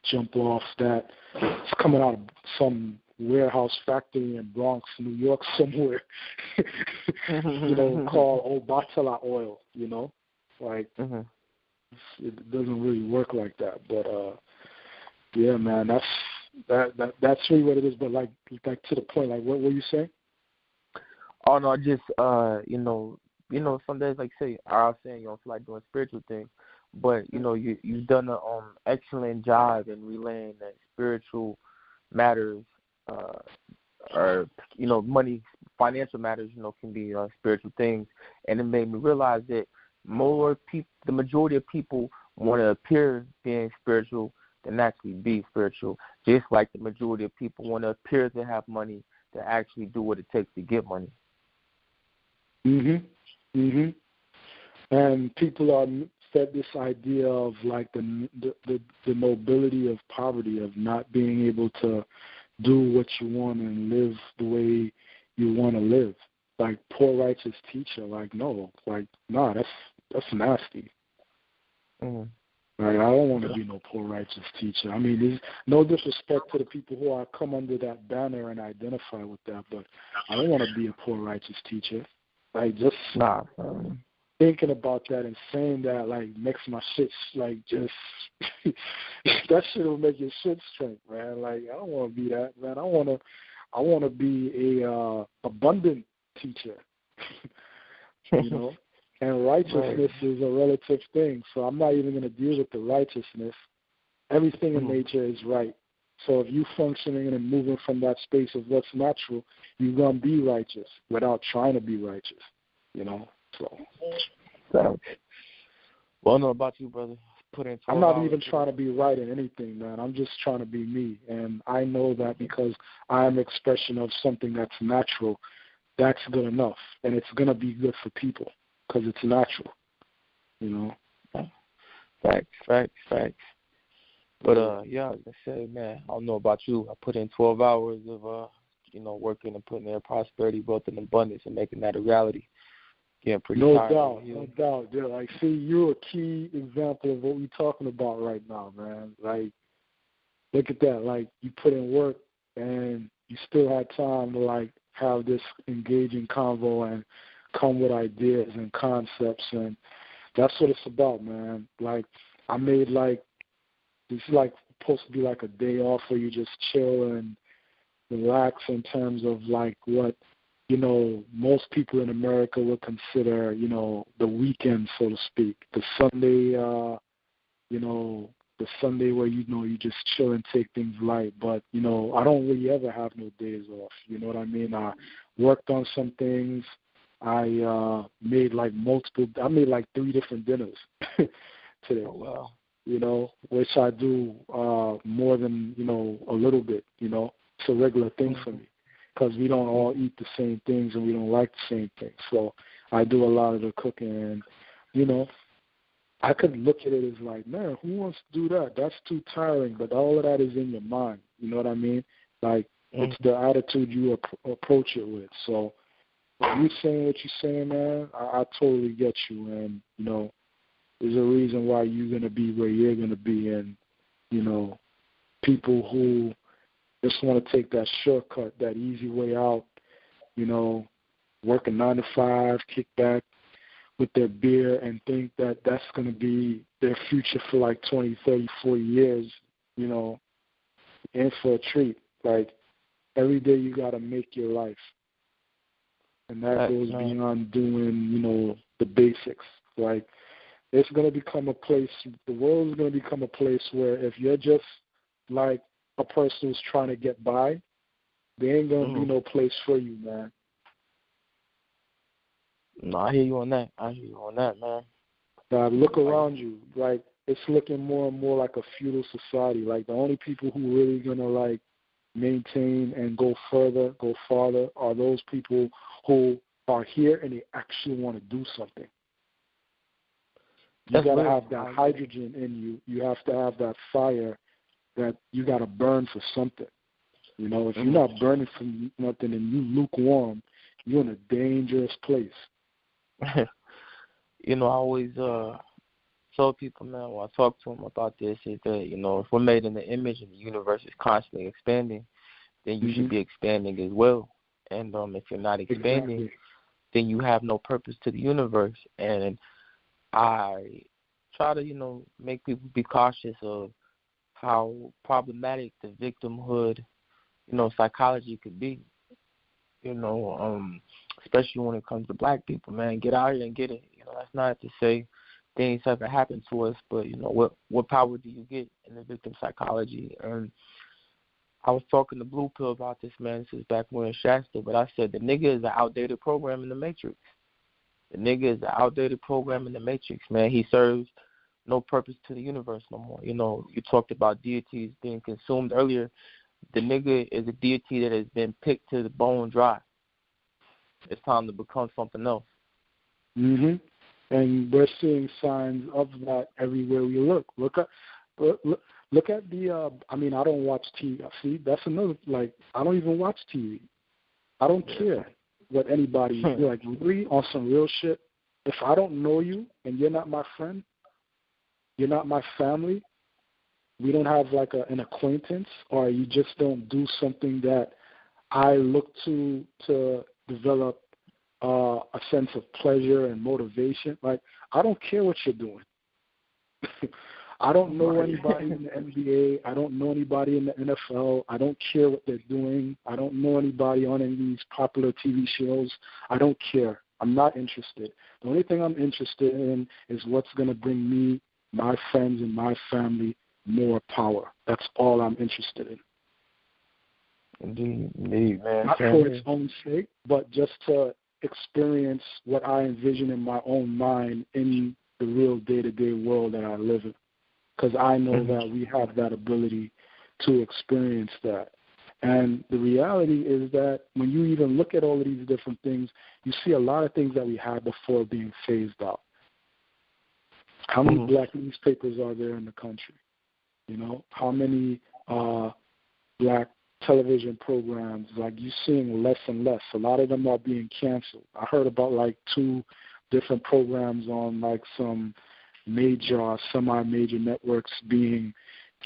jump off that it's coming out of some warehouse factory in Bronx, New York somewhere, called Obatala oil, like it doesn't really work like that. But yeah, man, that's really what it is. But like to the point, like what were you saying? Oh no, just some days, like say I was saying, you don't feel like doing spiritual things, but you've done an excellent job in relaying that spiritual matters, or money, financial matters, can be spiritual things, and it made me realize that the majority of people want to appear being spiritual than actually be spiritual. Just like the majority of people want to appear to have money to actually do what it takes to get money. And people are fed this idea of like the nobility of poverty, of not being able to do what you want and live the way you want to live. Like poor righteous teacher, like no, like nah, that's nasty. Right? I don't want to be no poor righteous teacher. I mean, there's no disrespect to the people who are come under that banner and identify with that, but I don't want to be a poor righteous teacher. Like, just thinking about that and saying that, like, makes my shit, like, just, that shit will make your shit straight, man. Like, I don't want to be that, man. I want to be a abundant teacher, you know? And righteousness is a relative thing, so I'm not even going to deal with the righteousness. Everything in nature is right. So if you're functioning and moving from that space of what's natural, you're going to be righteous without trying to be righteous, you know? So. Well, I don't know about you, brother. I'm not even trying to be right in anything, man. I'm just trying to be me. And I know that because I am an expression of something that's natural, that's good enough. And it's going to be good for people because it's natural, you know. Facts. But, yeah, like I say, man, I don't know about you. I put in 12 hours of, working and putting in prosperity, wealth, and abundance and making that a reality. Yeah, pretty tired. No doubt. Yeah, like, see, you're a key example of what we're talking about right now, man. Like, look at that. Like, you put in work and you still had time to, like, have this engaging convo and come with ideas and concepts, and that's what it's about, man. Like, I made, like, this is, like, supposed to be, like, a day off where you just chill and relax in terms of, like, what, most people in America would consider, the weekend, so to speak. The Sunday, the Sunday where, you just chill and take things light. But, I don't really ever have no days off. You know what I mean? I worked on some things. I made like 3 different dinners today. Oh, wow. Which I do more than, a little bit, It's a regular thing for me. Because we don't all eat the same things and we don't like the same things. So I do a lot of the cooking and, I could look at it as like, man, who wants to do that? That's too tiring. But all of that is in your mind. You know what I mean? Like, it's the attitude you approach it with. So if you're saying what you're saying, man, I totally get you. And, there's a reason why you're going to be where you're going to be. And, people who just want to take that shortcut, that easy way out, work a 9 to 5, kick back with their beer and think that that's going to be their future for like 20, 30, 40 years, in for a treat. Like, every day you got to make your life. And that goes beyond doing, the basics. Like, it's going to become a place, the world is going to become a place where if you're just like a person who's trying to get by, there ain't going to be no place for you, man. No, I hear you on that. Man. Look around you. Like, it's looking more and more like a feudal society. Like, the only people who really going to, like, maintain and go farther are those people who are here and they actually want to do something. You got to have that hydrogen in you. You have to have that fire that you got to burn for something. If you're not burning for nothing and you lukewarm, you're in a dangerous place. I always tell people, man, when I talk to them about this, is that, if we're made in the image and the universe is constantly expanding, then you should be expanding as well. And if you're not expanding, then you have no purpose to the universe. And I try to, make people be cautious of how problematic the victimhood, psychology could be. Especially when it comes to black people, man. Get out here and get it. That's not to say things haven't happened to us, but, what power do you get in the victim psychology? And I was talking to Blue Pill about this, man. This is back when in Shasta, but I said the nigga is an outdated program in the Matrix. The nigga is an outdated program in the Matrix, man. He serves no purpose to the universe no more. You talked about deities being consumed earlier. The nigga is a deity that has been picked to the bone dry. It's time to become something else. And we're seeing signs of that everywhere we look. Look at the. I don't watch TV. See, that's another. Like, I don't even watch TV. I don't care what anybody like. Really, on some real shit. If I don't know you and you're not my friend, you're not my family, we don't have like an acquaintance, or you just don't do something that I look to develop a sense of pleasure and motivation. Like, I don't care what you're doing. I don't know anybody in the NBA. I don't know anybody in the NFL. I don't care what they're doing. I don't know anybody on any of these popular TV shows. I don't care. I'm not interested. The only thing I'm interested in is what's going to bring me, my friends, and my family more power. That's all I'm interested in. Indeed, man. Not for its own sake, but just to experience what I envision in my own mind in the real day-to-day world that I live in. Because I know that we have that ability to experience that. And the reality is that when you even look at all of these different things, you see a lot of things that we had before being phased out. How many black newspapers are there in the country? You know, how many black television programs? Like, you're seeing less and less. A lot of them are being canceled. I heard about like 2 different programs on like some major or semi-major networks being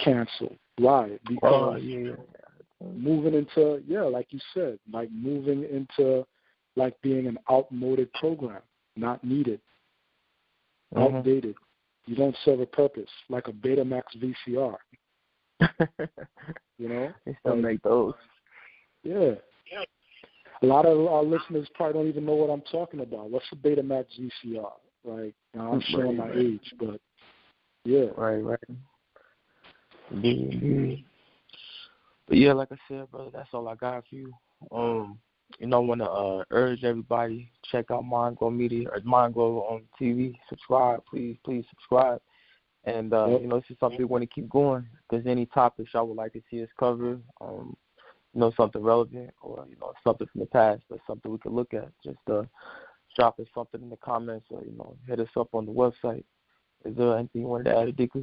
canceled. Why? Because moving into, like you said, like moving into like being an outmoded program, not needed, outdated. You don't serve a purpose, like a Betamax VCR. You know? They still make those. Yeah. A lot of our listeners probably don't even know what I'm talking about. What's a Betamax VCR? Like, I'm showing my age, but yeah. Right. Indeed. But yeah, like I said, brother, that's all I got for you. You know, I want to urge everybody, check out MindGlow Media or MindGlow on TV. Subscribe, please subscribe. And, you know, this is something we want to keep going. If there's any topics y'all would like to see us cover, you know, something relevant or, you know, something from the past, that's something we could look at. Just drop us something in the comments or, you know, hit us up on the website. Is there anything you wanted to add, Adika?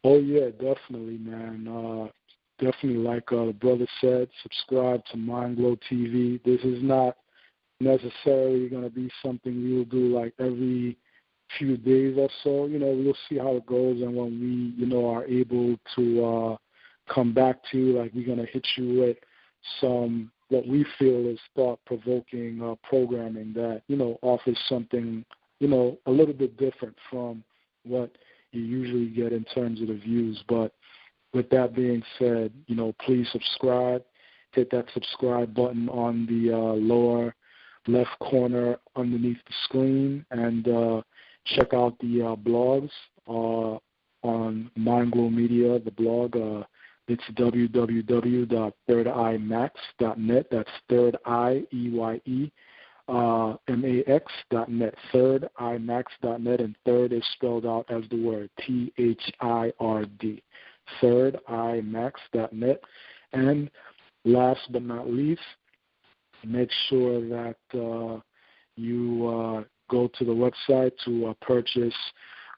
Oh, yeah, definitely, man. Definitely, like the brother said, subscribe to MindGlow TV. This is not necessarily going to be something we will do like every few days or so. You know, we'll see how it goes, and when we, you know, are able to come back to you, like, we're going to hit you with some what we feel is thought-provoking programming that, you know, offers something, you know, a little bit different from what you usually get in terms of the views. But with that being said, you know, please subscribe. Hit that subscribe button on the lower left corner underneath the screen, and check out the blogs on MindGlow Media, the blog. It's www.thirdiemax.net. That's third I, E-Y-E, max.net, thirdiemax.net, and third is spelled out as the word THIRD, thirdiemax.net. And last but not least, make sure that you go to the website to purchase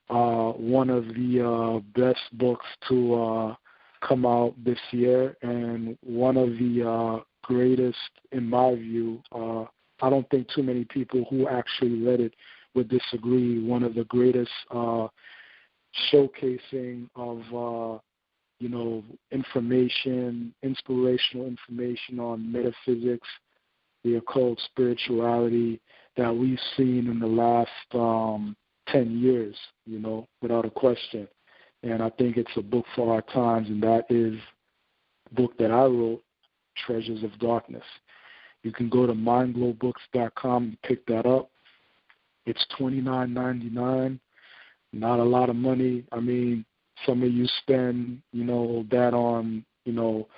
one of the best books to come out this year, and one of the greatest, in my view. I don't think too many people who actually read it would disagree. One of the greatest showcasing of, you know, information, inspirational information on metaphysics, the occult, spirituality that we've seen in the last 10 years, you know, without a question. And I think it's a book for our times, and that is the book that I wrote, Treasures of Darkness. You can go to mindglowbooks.com and pick that up. It's $29.99. Not a lot of money. I mean, some of you spend, you know, that on, you know,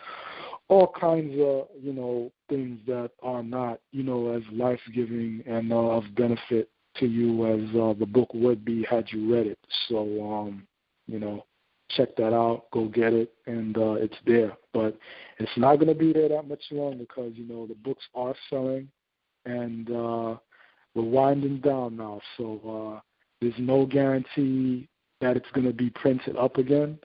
all kinds of, you know, things that are not, you know, as life-giving and of benefit to you as the book would be had you read it. So, you know, check that out. Go get it, and it's there. But it's not going to be there that much longer because, you know, the books are selling, and we're winding down now. So there's no guarantee that it's going to be printed up again.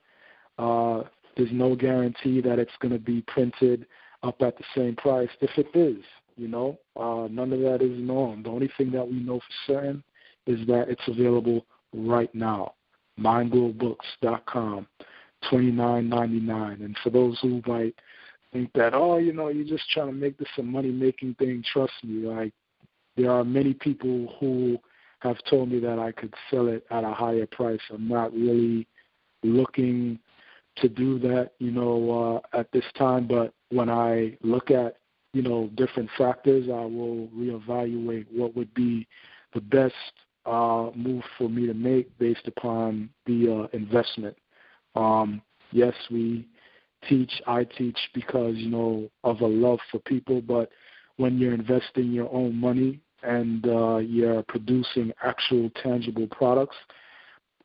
There's no guarantee that it's going to be printed up at the same price. If it is, you know, none of that is known. The only thing that we know for certain is that it's available right now. mindglowbooks.com, $29.99. And for those who might think that, you're just trying to make this a money-making thing, trust me, like, there are many people who have told me that I could sell it at a higher price. I'm not really looking to do that, at this time. But when I look at, different factors, I will reevaluate what would be the best move for me to make based upon the investment. Yes, I teach because, of a love for people, but when you're investing your own money and you're producing actual tangible products,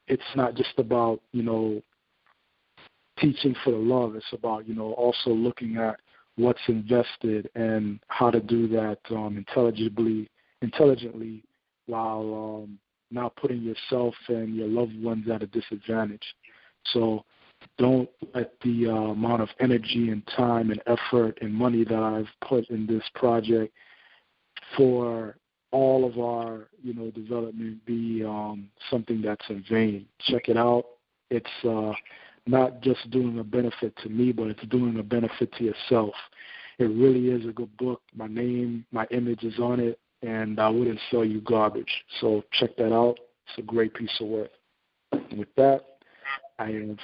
it's not just about, teaching for the love. It's about, also looking at what's invested and how to do that intelligently while not putting yourself and your loved ones at a disadvantage. So don't let the amount of energy and time and effort and money that I've put in this project for all of our, development be something that's in vain. Check it out. It's not just doing a benefit to me, but it's doing a benefit to yourself. It really is a good book. My name, my image is on it, and I wouldn't sell you garbage. So check that out. It's a great piece of work. With that, I have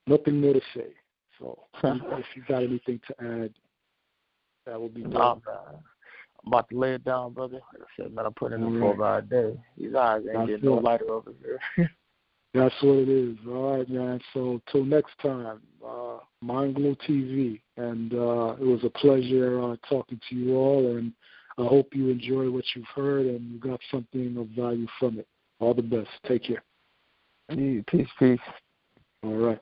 nothing more to say. So if you got anything to add, that would be good. Nah, man. I'm about to lay it down, brother. Like I said, man, I put in a 12-hour day. These eyes ain't getting no lighter over here. That's what it is. All right, man. So till next time, Mindglow TV. And it was a pleasure talking to you all, and I hope you enjoy what you've heard and you got something of value from it. All the best. Take care. Peace, peace. All right.